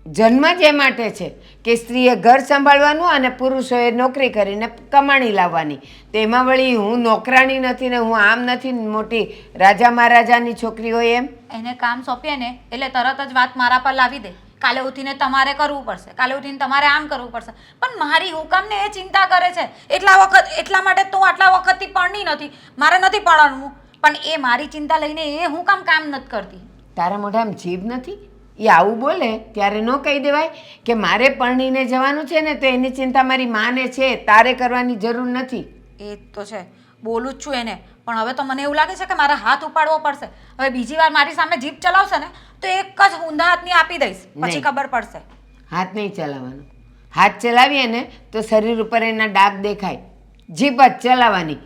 જન્મ જ એ માટે છે કે સ્ત્રીએ ઘર સંભાળવાનું અને પુરુષોએ નોકરી કરીને કમાણી લાવવાની. તો એમાં વળી હું નોકરાણી નથી ને હું આમ નથી મોટી રાજા મહારાજાની છોકરી હોય એમ. એને કામ સોંપીએ ને એટલે તરત જ વાત મારા પર લાવી દે. કાલે ઉઠીને તમારે કરવું પડશે, કાલે ઉઠીને તમારે આમ કરવું પડશે. પણ મારી હુકામને એ ચિંતા કરે છે. એટલા માટે તો હું આટલા વખતથી પરણી નથી. મારે નથી પરણવું, પણ એ મારી ચિંતા લઈને એ હું કામ નથી કરતી. તારા મોઢામાં જીભ નથી? એ આવું બોલે ત્યારે ન કહી દેવાય કે મારે પરણીને જવાનું છે ને તો એની ચિંતા મારી માને છે, તારે કરવાની જરૂર નથી. એ તો છે, બોલું જ છું એને, પણ હવે તો મને એવું લાગે છે કે મારે હાથ ઉપાડવો પડશે. હવે બીજી વાર મારી સામે જીભ ચલાવશે ને તો એક જ ઊંધા હાથની આપી દઈશ, પછી ખબર પડશે. હાથ નહીં ચલાવવાનો. હાથ ચલાવીએ ને તો શરીર ઉપર એના ડાઘ દેખાય. જીભ જ ચલાવવાની.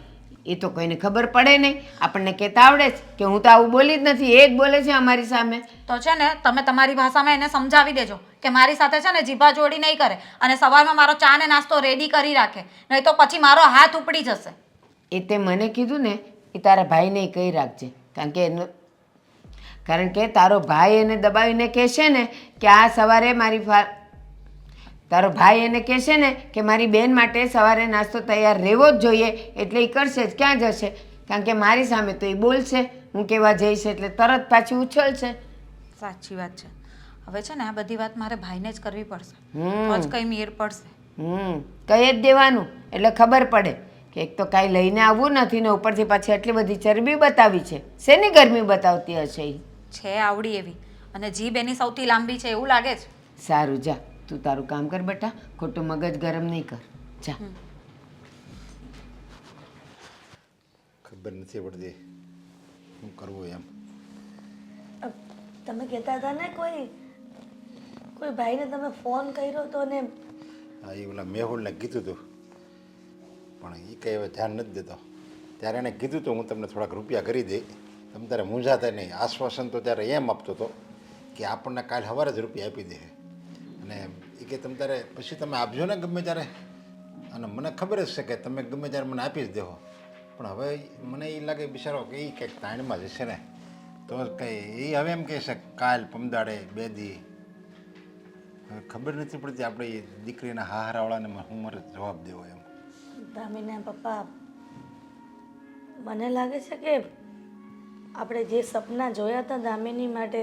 એ તો કોઈને ખબર પડે નહીં. આપણને કહેતા આવડે છે કે હું તો આવું બોલી જ નથી, એ જ બોલે છે અમારી સામે. તો છે ને તમે તમારી ભાષામાં એને સમજાવી દેજો કે મારી સાથે છે ને જીભા જોડી નહીં કરે અને સવારમાં મારો ચા ને નાસ્તો રેડી કરી રાખે, નહીં તો પછી મારો હાથ ઉપડી જશે. એ તે મને કીધું ને એ તારા ભાઈને કહી રાખજે, કારણ કે તારો ભાઈ એને દબાવીને કહેશે ને કે આ સવારે તારો ભાઈ એને કહેશે ને કે મારી બેન માટે સવારે નાસ્તો તૈયાર રહેવો જ જોઈએ, એટલે એ કરશે જ. ક્યાં જશે? કારણ કે મારી સામે તો એ બોલશે, હું કહેવા જઈશ એટલે તરત પાછી ઉછળશે. સાચી વાત છે. હવે છે ને આ બધી વાત મારે ભાઈને જ કરવી પડશે, તો જ કઈ મેર પડશે. કહી જ દેવાનું એટલે ખબર પડે કે એક તો કાંઈ લઈને આવવું નથી ને ઉપરથી પાછી આટલી બધી ચરબી બતાવી છે. શેની ગરમી બતાવતી હશે એ? છે આવડી એવી, અને જીભ એની સૌથી લાંબી છે એવું લાગે છે. સારું, જા તું તારું કામ કર બેટા, ખોટું મગજ ગરમ નહીં કર. જા. ખબર નથી પડતી શું કરવું એમ. તમે કહેતા હતા ને કોઈ ભાઈને તમે ફોન કર્યો હતો ને? હા, એ ઓલા મેહુલને કીધું હતું, પણ એ કંઈ હવે ધ્યાન નથી દેતો. ત્યારે એણે કીધું તો હું તમને થોડાક રૂપિયા કરી દઈ, તમે તારે મૂંઝાતા નહીં. આશ્વાસન તો ત્યારે એમ આપતો હતો કે આપણને કાલ સવારે જ રૂપિયા આપી દે, અને એ કે તમે તારે પછી તમે આપજો ને ગમે ત્યારે, અને મને ખબર જ છે કે તમે ગમે ત્યારે મને આપી જ દેવો. પણ હવે મને એ લાગે બિચારો કે એ કંઈક તાણમાં જશે ને, તો કંઈ એ હવે એમ કહે છે કાલ પમદાડે 2 દી. હવે ખબર નથી પડતી આપણે એ દીકરીના હારાવાળાને હું મારે જવાબ દેવો એમ. દામિના પપ્પા, મને લાગે છે કે આપણે જે સપના જોયા હતા દામિની માટે,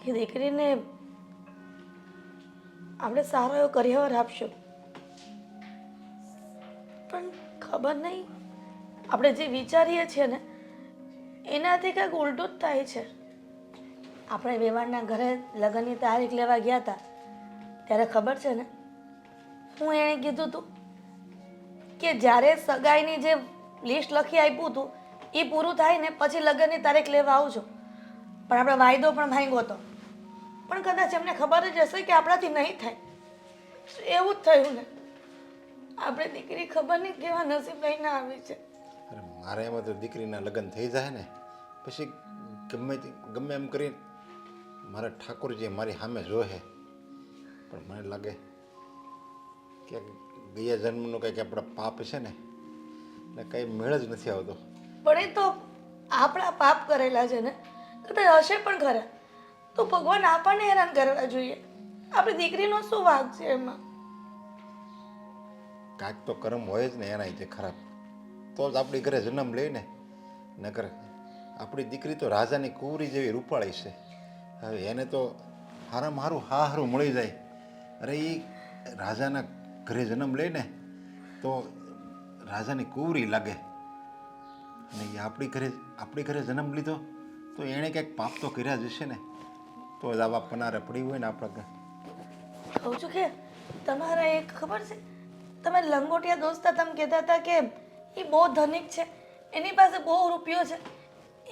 કે દીકરીને આપણે સારો એવો કરિયર આપશું, પણ ખબર નહીં આપણે જે વિચારીએ છીએ ને એનાથી કંઈક ઉલટું જ થાય છે. આપણે વેવાણના ઘરે લગ્નની તારીખ લેવા ગયા હતા ત્યારે ખબર છે ને હું એણે કીધું હતું કે જ્યારે સગાઈની જે લિસ્ટ લખી આપ્યું હતું એ પૂરું થાય ને પછી લગ્નની તારીખ લેવા આવજો. પણ આપણે વાયદો પણ માંગ્યો હતો, પણ કદાચ એમને ખબર જ હશે કે આપણાથી નહીં થાય. એવું જ થયું ને, આપણે દીકરી ખબર નહીં કેવા નસીબ લઈને આવી છે. અરે મારે એમાં તો દીકરીના લગ્ન થઈ જાય ને પછી ગમે એમ કરીને મારા ઠાકોરજી મારી સામે જોહે, પણ મને લાગે કે ગયા જન્મનું કંઈક આપણા પાપ છે ને એટલે કંઈ મેળ જ નથી આવતો. પણ એ તો આપણા પાપ કરેલા છે ને, કદાચ હશે પણ ખરા, તો ભગવાન આપણને હેરાન કરવા જોઈએ. આપણી દીકરીનો શું વાંક છે એમાં? કાંઈક તો કર્મ હોય જ ને એના જે ખરાબ, તો જ આપણી ઘરે જન્મ લે ને. નકર આપણી દીકરી તો રાજાની કુંવરી જેવી રૂપાળી છે. હવે એને તો હારામાં હારું હારું મળી જાય. અરે એ રાજાના ઘરે જન્મ લે ને તો રાજાની કુંવરી લાગે, અને એ આપણી ઘરે જન્મ લીધો તો એણે કંઈક પાપ તો કર્યા જ હશે ને, તો જ આવા પનારે પડી હોય ને આપણા. કહું છું કે તમારા એક ખબર છે, તમે લંગોટિયા દોસ્તા તમે કહેતા હતા કે એ બહુ ધનિક છે, એની પાસે બહુ રૂપિયો છે,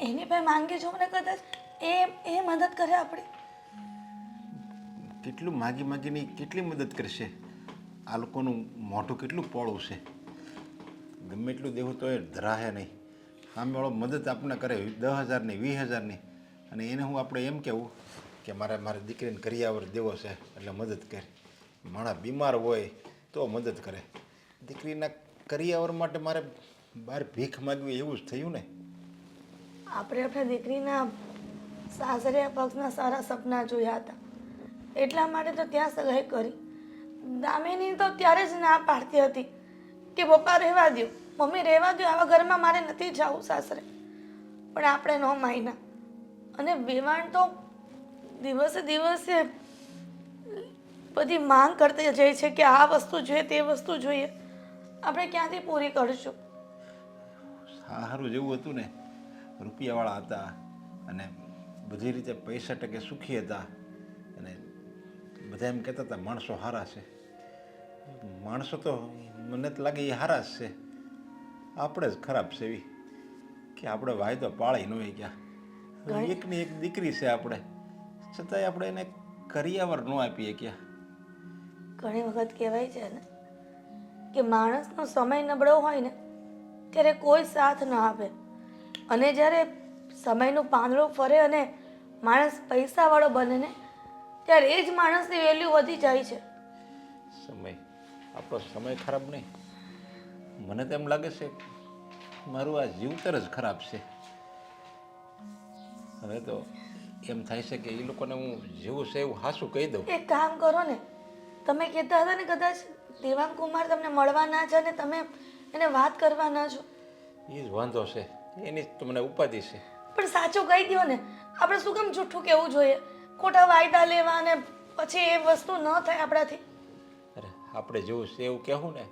એની પાસે માંગી જો મને કદાચ એ મદદ કરે આપણી. કેટલું માગીને કેટલી મદદ કરશે? આ લોકોનું મોઢું કેટલું પોળું છે, ગમે એટલું દેવું તો એ ધરાહે નહીં. સામેવાળો મદદ આપણને કરે 10,000ની 20,000ની, અને એને હું આપણે એમ કહેવું કે મારી દીકરીને કરિયાવર દેવો છે એટલે મદદ કરે. માણસ બીમાર હોય તો મદદ કરે, દીકરીના કરિયાવર માટે મારે બહાર ભીખ માગવી એવું જ થયું ને. આપણે આપણા દીકરીના સાસરિયા પક્ષના સારા સપના જોયા હતા એટલા માટે તો ત્યાં સગાઈ કરી. દામિની તો ત્યારે જ ના પાડતી હતી કે પપ્પા રહેવા દો, મમ્મી રહેવા દો, આવા ઘરમાં મારે નથી જવું સાસરે. પણ આપણે ન માન્યા, અને વેવાણ તો દિવસે દિવસે બધી માંગ કરતી જાય છે કે આ વસ્તુ જોઈએ તે વસ્તુ જોઈએ. આપણે ક્યાંથી પૂરી કરીશું? સારું જેવું હતું ને, રૂપિયાવાળા હતા અને બધી રીતે પૈસા ટકે સુખી હતા, અને બધા એમ કહેતા હતા માણસો સારા છે. માણસો તો મને તો લાગે એ સારા જ છે, આપણે જ ખરાબ છે એવી કે આપણે વાયદો પાળી ન ગયા. એકની એક દીકરી છે આપણે, છતાંય આપણે એને કરિયાવર ન આપીએ ક્યાં. ઘણી વખત કહેવાય છે ને કે માણસનો સમય નબળો હોય ને ત્યારે કોઈ સાથ ન આપે, અને જ્યારે સમયનું પાંદડું ફરે અને માણસ પૈસાવાળો બને ને ત્યારે એ જ માણસની વેલ્યુ વધી જાય છે. સમય આપણો સમય ખરાબ નહીં, મને તો એમ લાગે છે મારું આ જીવતર જ ખરાબ છે. હવે તો એમ થાય છે કે એ લોકોને હું જેવું છે એવું હાસું કહી દઉં. એક કામ કરો ને, તમે કહેતા હતા ને કદાચ દેવાંગ કુમાર તમને મળવા ના છે ને તમે એને વાત કરવા ના છો. એ જ વાંધો છે, એની જ તો મને ઉપાધિ છે. પણ સાચું કહી દો ને, આપણે શું કામ જૂઠું કહેવું જોઈએ? ખોટા વાયદા લેવા અને પછી એ વસ્તુ ન થાય આપણાથી. અરે આપણે જેવું છે એવું કહેવું ને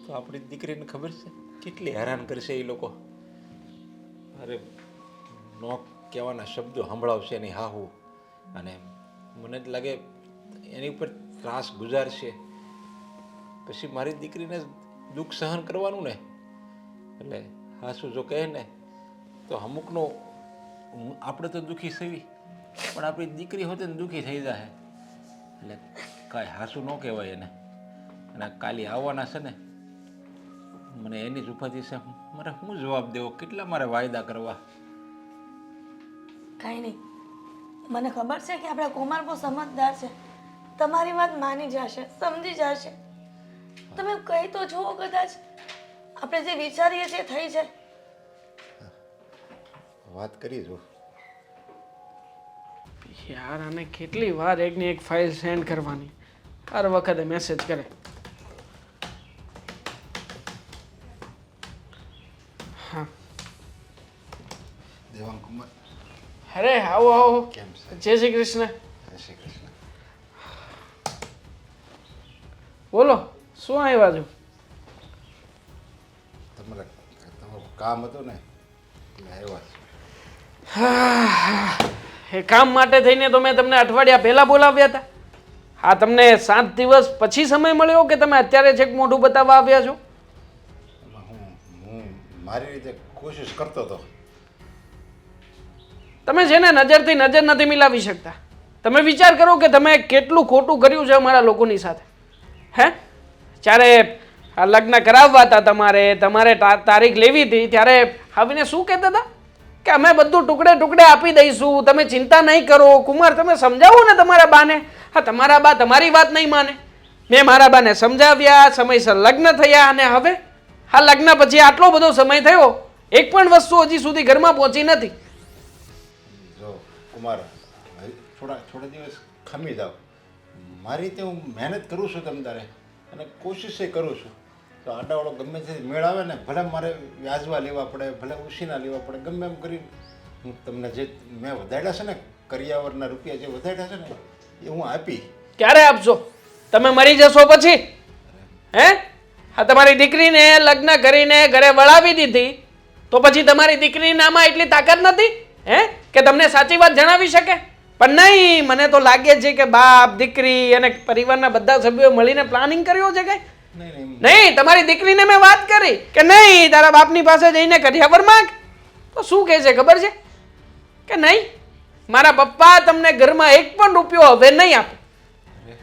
તો આપણી દીકરીને ખબર છે કેટલી હેરાન કરશે એ લોકો. અરે નો કહેવાના શબ્દો સંભળાવશે એની હાહુ, અને મને જ લાગે એની ઉપર ત્રાસ ગુજારશે. પછી મારી દીકરીને દુઃખ સહન કરવાનું ને, એટલે હાસુ જો કહે ને તો અમુકનો આપણે તો દુઃખી થવી, પણ આપણી દીકરી હોતે ને દુઃખી થઈ જાય. એટલે કાંઈ હાસું ન કહેવાય એને. અને કાલે આવવાના છે ને, મને એની જ ઉપાધિ છે. મારે શું જવાબ દેવો, કેટલા મારે વાયદા કરવા? કાંઈ નહીં, મને ખબર છે કે આપણા કુમાર બહુ સમજદાર છે, તમારી વાત માની જશે, સમજી જશે. તમે કહી તો જુઓ, કદાચ આપણે જે વિચારીએ છીએ થઈ જાય. વાત કરી જો. યાર આને કેટલી વાર એકની એક ફાઇલ સેન્ડ કરવાની, હર વખતે મેસેજ કરે. હા દેવાંગ કુમાર અરે આવો આવો. કેમ છે? જય શ્રી કૃષ્ણ. જય શ્રી કૃષ્ણ. બોલો શું આવ્યા છો? તમારું કામ હતું ને એટલે આવ્યા છે. એ કામ માટે થઈને તો મેં તમને અઠવાડિયા પહેલા બોલાવ્યા હતા. હા, તમને 7 દિવસ પછી સમય મળ્યો કે તમે અત્યારે છેક મોઢું બતાવવા આવ્યા છો? એમાં હું મારી રીતે કોશિશ કરતો હતો. તમે છે ને નજરથી નજર નથી મિલાવી શકતા. તમે વિચાર કરો કે તમે કેટલું ખોટું કર્યું છે અમારા લોકોની સાથે. હે, જ્યારે આ લગ્ન કરાવવા હતા તમારે તારીખ લેવી હતી, ત્યારે આવીને શું કહેતા હતા કે અમે બધું ટુકડે ટુકડે આપી દઈશું, તમે ચિંતા નહીં કરો. કુમાર, તમે સમજાવો ને તમારા બાને. હા, તમારા બા તમારી વાત નહીં માને. મેં મારા બાને સમજાવ્યા, સમયસર લગ્ન થયા, અને હવે હા લગ્ન પછી આટલો બધો સમય થયો, એક પણ વસ્તુ હજી સુધી ઘરમાં પહોંચી નથી. જો કુમાર, થોડા દિવસ ખમી જાઓ. મારી રીતે હું મહેનત કરું છું તમ તારે, અને કોશિશ કરું છું. તો આડાવાળો ગમે તે મેળ આવે ને, ભલે મારે વ્યાજવા લેવા પડે, ભલે ઉછીના લેવા પડે, ગમે એમ કરી હું તમને જે મેં વધાર્યા છે ને, કરિયાવરના રૂપિયા જે વધાર્યા છે ને એ હું આપી. ક્યારે આપશો? તમે મરી જશો પછી? હે, હા, તમારી દીકરીને લગ્ન કરીને ઘરે વળાવી દીધી તો પછી તમારી દીકરીનામાં એટલી તાકાત નથી હે કે તમને સાચી વાત જણાવી શકે? પણ નહીં, મને તો લાગે છે કે બાપ, દીકરી અને પરિવારના બધા સભ્યોએ મળીને પ્લાનિંગ કર્યો છે કઈ નહીં. તમારી દીકરીને મેં વાત કરી કે નહીં તારા બાપની પાસે જઈને કઢિયાવર માંગ, તો શું કહે છે ખબર છે કે નહીં મારા પપ્પા તમને ઘરમાં એક પણ રૂપિયો હવે નહીં આપે.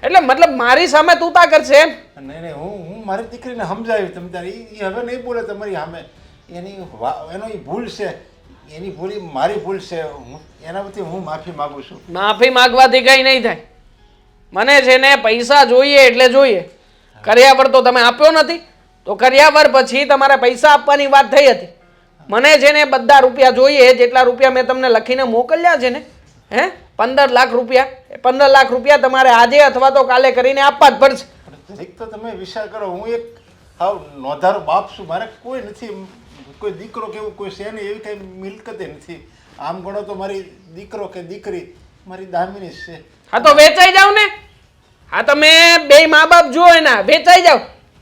એટલે મતલબ મારી સામે તૂતા કરશે એમ? નહીં, હું મારી દીકરીને સમજાવી તમે તારે, એ હવે નહીં બોલે તમારી સામે. એનો એ ભૂલ છે, એની ભૂલ મારી ભૂલ છે. એના પરથી હું માફી માગું છું. માફી માંગવાથી કંઈ નહીં થાય. મને છે ને પૈસા જોઈએ એટલે જોઈએ. કરિયાવર તો તમે આપ્યો નથી, તો કરિયાવર પછી તમારે પૈસા આપવાની વાત થઈ હતી. મને છે ને બધા રૂપિયા જોઈએ, જેટલા રૂપિયા મેં તમને લખીને મોકલ્યા છે ને, હે 15 લાખ રૂપિયા, એ 15 લાખ રૂપિયા તમારે આજે અથવા તો કાલે કરીને આપવા જ પડશે. એક તો તમે વિચાર કરો, હું એક હાવ નોંધારો બાપ છું, મારે કોઈ નથી, કોઈ દીકરો કે એવું કોઈ છે નહીં, એવી કંઈ મિલકતે નથી. આમ ગણો તો મારી દીકરો કે દીકરી મારી દામિની જ છે. હા તો વેચાઈ જાવ ને. હા, તમે બે મા બાપ જો એના વેચાઈ જાવ.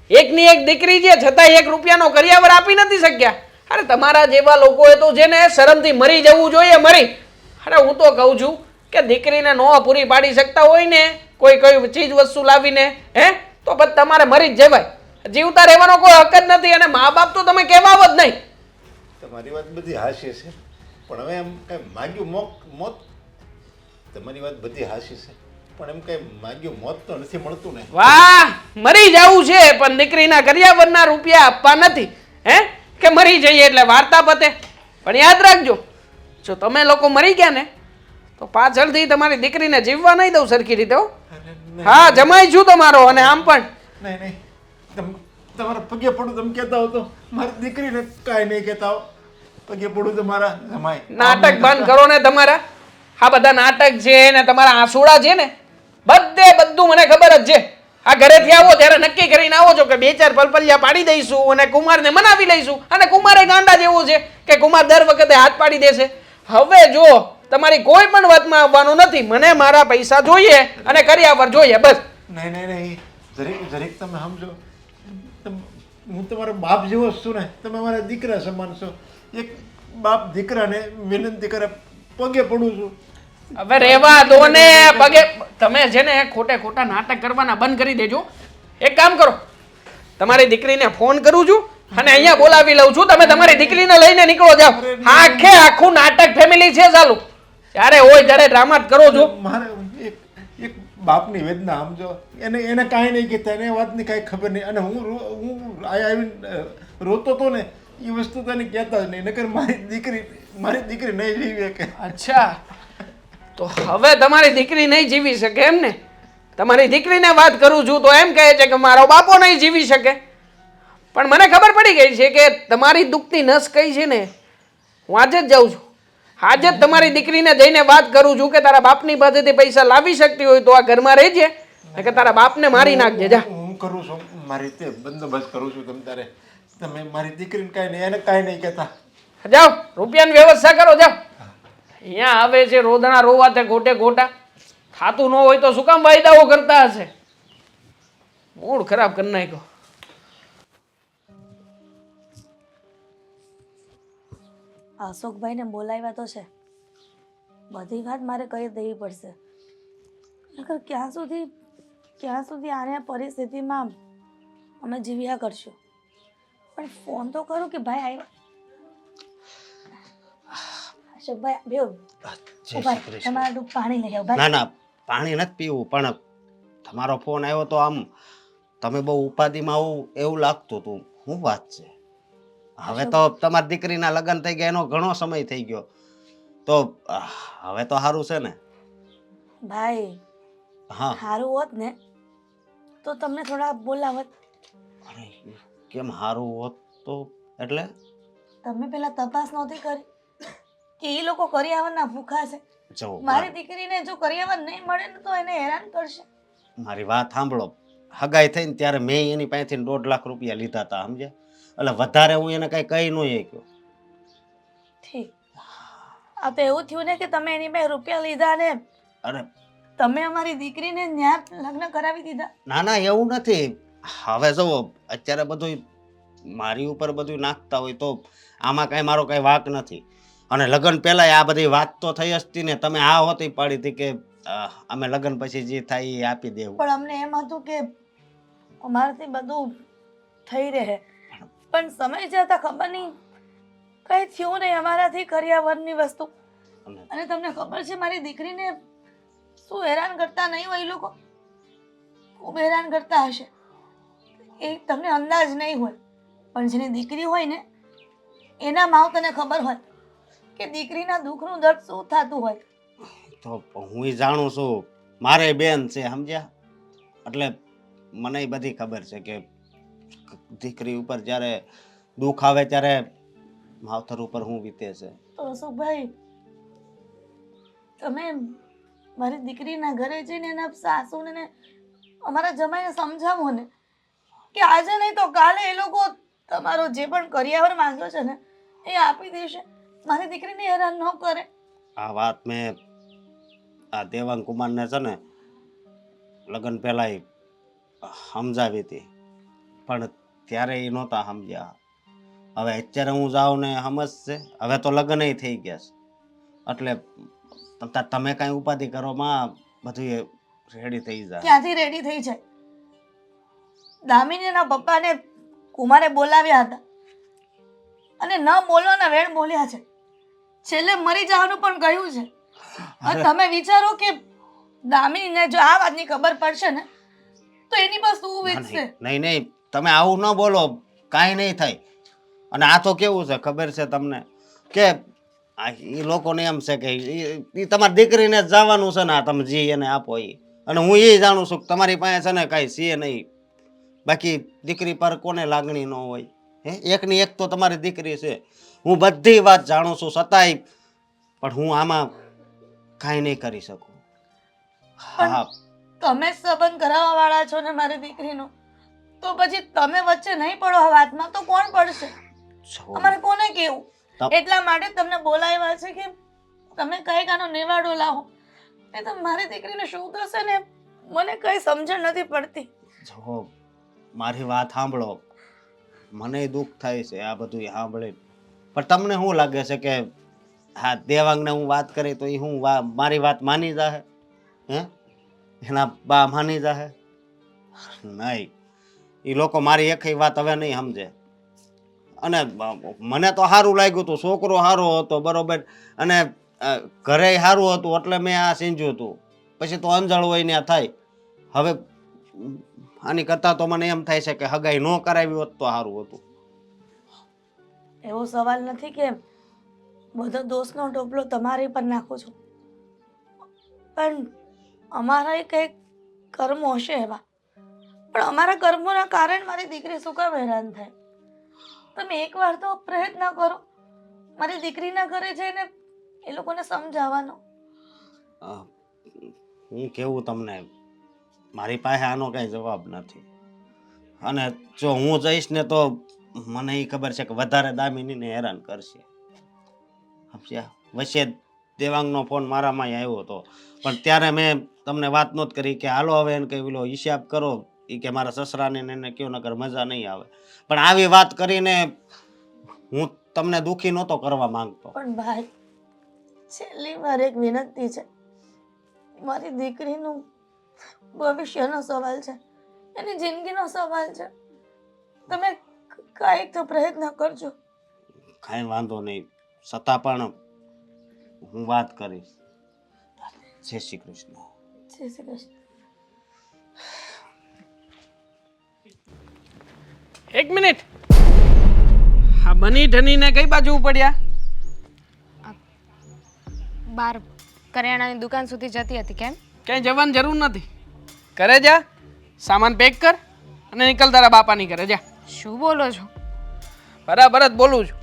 એકની એક દીકરી છે, છતાં 1 રૂપિયાનો કરિયાવર આપી નથી શક્યા. અરે તમારા જેવા લોકોએ તો છે ને શરમથી મરી જવું જોઈએ, મરી. અરે હું તો કહું છું કે દીકરીને નો પૂરી પાડી શકતા હોય ને કોઈ ચીજ વસ્તુ લાવીને, હે, તો પછી તમારે મરી જ જવાય. જીવતા રહેવાનો કોઈ હક જ નથી, અને મા બાપ તો તમે કહેવાવ જ નહીં. તમારી વાત બધી હાસ્ય છે, પણ હવે એમ કંઈ માગ્યું મોત. તમારી વાત બધી હાસ્ય છે, પણ એમ કંઈ માગ્યું મોત તો નથી મળતું ને. વાહ, મરી જવું છે પણ દીકરીના કરિયાવરના રૂપિયા આપવા નથી. હે, કે મરી જઈએ એટલે વાર્તા પતે. પણ યાદ રાખજો, જો તમે લોકો મરી ગયા ને તો પાછળથી તમારી દીકરીને જીવવા નહીં દઉં સરખી રીતે હો. હા, જમાઈ છું તમારો. અને આમ પણ નહીં નહીં, તમારા પગે પડું તમે કહેતા હો તો મારી દીકરીને કાંઈ નહીં કહેતા હો. પગે પડું તો મારા જમાય. નાટક બંધ કરો ને તમારા. આ બધા નાટક છે ને તમારા આંસુડા છે ને બધું મને ખબર જ છે. આ ઘરેથી આવો ત્યારે નક્કી કરીને આવો છો કે 2-4 પલપલિયા પાડી દઈશું અને કુમારને મનાવી લઈશું. અને કુમારે ગાંડા જેવો છે કે કુમાર દર વખતે હાથ પાડી દેશે. હવે જો તમારી કોઈ પણ વાતમાં આવવાનું નથી. મને મારા પૈસા જોઈએ અને કર્યાવર જોઈએ, બસ. નહીં નહીં નહીં, જરીક તમે સમજો. હું તમારો બાપ જેવો જ છું ને, તમે મારા દીકરા સમાન છો. એક બાપ દીકરાને વિનંતી કરે પગે પડું છું. હવે રેવા દો ને પગે. તમે છે ને ખોટા નાટક કરવાના બંધ કરી દેજો. એક કામ કરો, તમારી દીકરીને ફોન કરું છું અને અહીંયા બોલાવી લઉં છું. તમે તમારી દીકરીને લઈને નીકળો જાઓ. આખું નાટક ફેમિલી છે ચાલુ. જ્યારે હોય ત્યારે ડ્રામા જ કરો છો. મારે એક બાપની વેદના સમજો. એને કાંઈ નહીં કહેતા, એને વાતની કાંઈ ખબર નહીં. અને હું આવીને રોતો હતો ને, એ વસ્તુ તો એને કહેતા જ નહીં. નકર મારી દીકરી નહીં જીવી શકે. અચ્છા, તો હવે તમારી દીકરી નહીં જીવી શકે એમ ને? તમારી દીકરીને વાત કરું છું તો એમ કહે છે કે મારો બાપો નહીં જીવી શકે. પણ મને ખબર પડી ગઈ છે કે તમારી દુખતી નસ કઈ છે ને, હું આજે જ જાઉં છું. આજે જ તમારી દીકરીને જઈને વાત કરું છું કે તારા બાપની પાસેથી પૈસા લાવી શકતી હોય તો આ ઘરમાં રહેજે, કે તારા બાપને મારી નાખજે. જા. હું કરું છું મારી રીતે બંદોબસ્ત કરું છું. તમે મારી દીકરીને કાંઈ નહીં, એને કાંઈ નહીં કહેતા. જાઓ, રૂપિયાની વ્યવસ્થા કરો. જાઓ. અહીંયા આવે છે રોદણા રોવા તે ખોટા. થાતું ન હોય તો શું કામ વાયદાઓ કરતા હશે? મૂડ ખરાબ કરી નાખ્યો. અશોકભાઈને બોલાવ્યા તો છે, બધી વાત મારે કરી દેવી પડશે. નકર ક્યાં સુધી આને આ પરિસ્થિતિમાં અમે જીવ્યા કરશું. પણ ફોન તો કરું કે ભાઈ આવ્યા. અશોકભાઈ બેવ તમારું પાણી લઈ આવો. ના પાણી નથી પીવું, પણ તમારો ફોન આવ્યો તો આમ તમે બહુ ઉપાધિમાં આવું એવું લાગતું હતું. શું વાત છે? હવે તો તમારી દીકરીના લગ્ન થઈ ગયા, એનો ઘણો સમય થઈ ગયો, તો હવે તો સારું છે ને? ભાઈ હા, સારું હોત ને તો તમને થોડા બોલાવત. અરે કેમ સારું હોત તો? એટલે તમે પેલા તપાસ નહોતી કરી કે એ લોકો કરિયાવરના ભૂખા છે? જો મારી દીકરીને જો કરિયાવર નહીં મળે ને તો એને હેરાન કરશે. મારી વાત સાંભળો. હગાઈ થઈને ત્યારે મેં એની પાસેથી 1.5 લાખ રૂપિયા લીધા હતા, સમજ્યા? એટલે વધારે હું એને કઈ કહી ન શક્યો. ઠીક, આ તો એવું થયું ને કે તમે એની પાસે રૂપિયા લીધા ને અરે તમે અમારી દીકરીને ન્યા લગ્ન કરાવી દીધા. ના એવું નથી. હવે જુઓ, અત્યારે બધું મારી ઉપર બધું નાખતા હોય તો આમાં કાંઈ મારો કાંઈ વાંક નથી. અને લગ્ન પહેલાં આ બધી વાત તો થઈ હતી ને, તમે આ હોતી પાડી હતી કે અમે લગ્ન પછી જે થાય એ આપી દેવું. પણ અમને એમ હતું કે અમારાથી બધું થઈ રહે, પણ સમય જતા ખબર નહીં કઈ થયું નહીં અમારાથી કરિયાવરની વસ્તુ. અને તમને ખબર છે મારી દીકરીને શું હેરાન કરતા નહીં હોય એ લોકો? ખૂબ હેરાન કરતા હશે, એ તમને અંદાજ નહીં હોય. પણ જેની દીકરી હોય ને એના માવતરને ખબર હોય કે દીકરીના દુઃખનું દર્દ શું થતું હોય. તો હું જાણું છું, મારે બેન છે, સમજ્યા? એટલે મને બધી ખબર છે કે દીકરી ઉપર જ્યારે દુઃખ આવે ત્યારે માવતર ઉપર હું વીતે છે. તો અશોકભાઈ, તમે મારી દીકરીના ઘરે જઈને એના સાસુને ને અમારા જમાઈને સમજાવો ને કે આજે નહીં તો કાલે એ લોકો તમારો જે પણ કરિયાવર માંગ્યો છે ને એ આપી દેશે. મારી દીકરીને હેરાન ન કરે. આ વાત મેં આ દેવાંગ કુમારને છે ને લગ્ન પહેલાં સમજાવી હતી, પણ ત્યારે એ નહોતા સમજ્યા. હવે અત્યારે હું જાઉં ને સમજશે. હવે તો લગ્ન થઈ ગયા છે, એટલે તમે કાંઈ ઉપાધિ કરો માં, બધું રેડી થઈ જાય. ક્યાંથી રેડી થઈ જાય? દામિનીના પપ્પાને કુમારે બોલાવ્યા હતા અને ન બોલવાના વેણ બોલ્યા છે. છેલ્લે મરી જવાનું પણ કહ્યું છે. અને તમે વિચારો કે દામિનીને જો આ વાતની ખબર પડશે ને તો એની પર શું વીતશે? નહીં તમે આવું ન બોલો, કાંઈ નહીં થાય. અને આ તો કેવું છે ખબર છે તમને કે એ લોકોને એમ છે કે એ તમારી દીકરીને જ જવાનું છે ને આ તમે જી એને આપો એ. અને હું એ જાણું છું કે તમારી પાસે છે ને કાંઈ છે નહીં. બાકી દીકરી પર કોને લાગણી ન હોય? હે, એકની એક તો તમારી દીકરી છે. હું બધી વાત જાણું છું છતાંય પણ હું આમાં કાંઈ નહીં કરી શકું. હા, તમે જ સંબંધ કરાવવા વાળા છો ને મારી દીકરીનો, તો પછી તમે વચ્ચે નહીં પડો આ વાતમાં તો કોણ પડશે? જો અમારે કોને કેવું? તમ- એટલા માટે તમને બોલાવ્યા છે કે તમે કઈક આનો નિવાડો લાવો. એ તો મારી દીકરીને શું થશે ને મને કઈ સમજણ નથી પડતી. જો મારી વાત સાંભળો, મને દુઃખ થાય છે આ બધું સાંભળીને. પણ તમને શું લાગે છે કે હા દેવાંગને હું વાત કરી તો એ હું મારી વાત માની જાહે? હે, એના બા માની જાહે? નહીં, એ લોકો મારી એકય વાત હવે નહીં સમજે. અને મને તો સારું લાગ્યું હતું, છોકરો સારો હતો બરોબર, અને ઘરે સારું હતું એટલે મેં આ સીંજ્યું હતું. પછી તો અંજળ હોય ને આ થાય. હવે આની કરતાં તો મને એમ થાય છે કે હગાઈ ન કરાવી હોત તો સારું હતું. એવો સવાલ નથી કે બધો દોષનો ટોપલો તમારી પર નાખું છું, પણ અમારા કંઈક કર્મો હશે એવા. પણ અમારા કર્મોના કારણે મારી દીકરી શું કામ હેરાન થાય? તમે એકવાર તો પ્રયત્ન કરો મારી દીકરીના ઘરે જઈને એ લોકોને સમજાવવાનો. હું કેવું તમને, મારી પાસે આનો કાંઈ જવાબ નથી. અને જો હું જઈશ ને તો મને એ ખબર છે કે વધારે દામિનીને હેરાન કરશે. સમજ્યા? વચ્ચે દેવાંગનો ફોન મારામાં આવ્યો હતો, પણ ત્યારે મેં તમને વાત નહોત કરી કે હાલો હવે એને કહી પેલો હિસાબ કરો, એ કે મારા સસરાને એને કયો નકર મજા નહીં આવે. પણ આવી વાત કરીને હું તમને દુઃખી નહોતો કરવા માંગતો. પણ ભાઈ, છેલ્લી વાર એક વિનંતી છે, મારી દીકરીનું ભવિષ્યનો સવાલ છે, એની જિંદગીનો સવાલ છે. તમે કાંઈક તો પ્રયત્ન કરજો. કાંઈ વાંધો નહીં, છતાં પણ હું વાત કરીશ. જય શ્રી કૃષ્ણ. જય શ્રી કૃષ્ણ. એક મિનિટ, હા બની ઠનીને કઈ બાજુ પડ્યા? બાર કરિયાણાની દુકાન સુધી જતી હતી. કેમ? ક્યાંય જવાની જરૂર નથી. ઘરે જા, સામાન પેક કર અને નીકળ તારા બાપાની ઘરે જા. શું બોલો છો? બરાબર જ બોલું છું.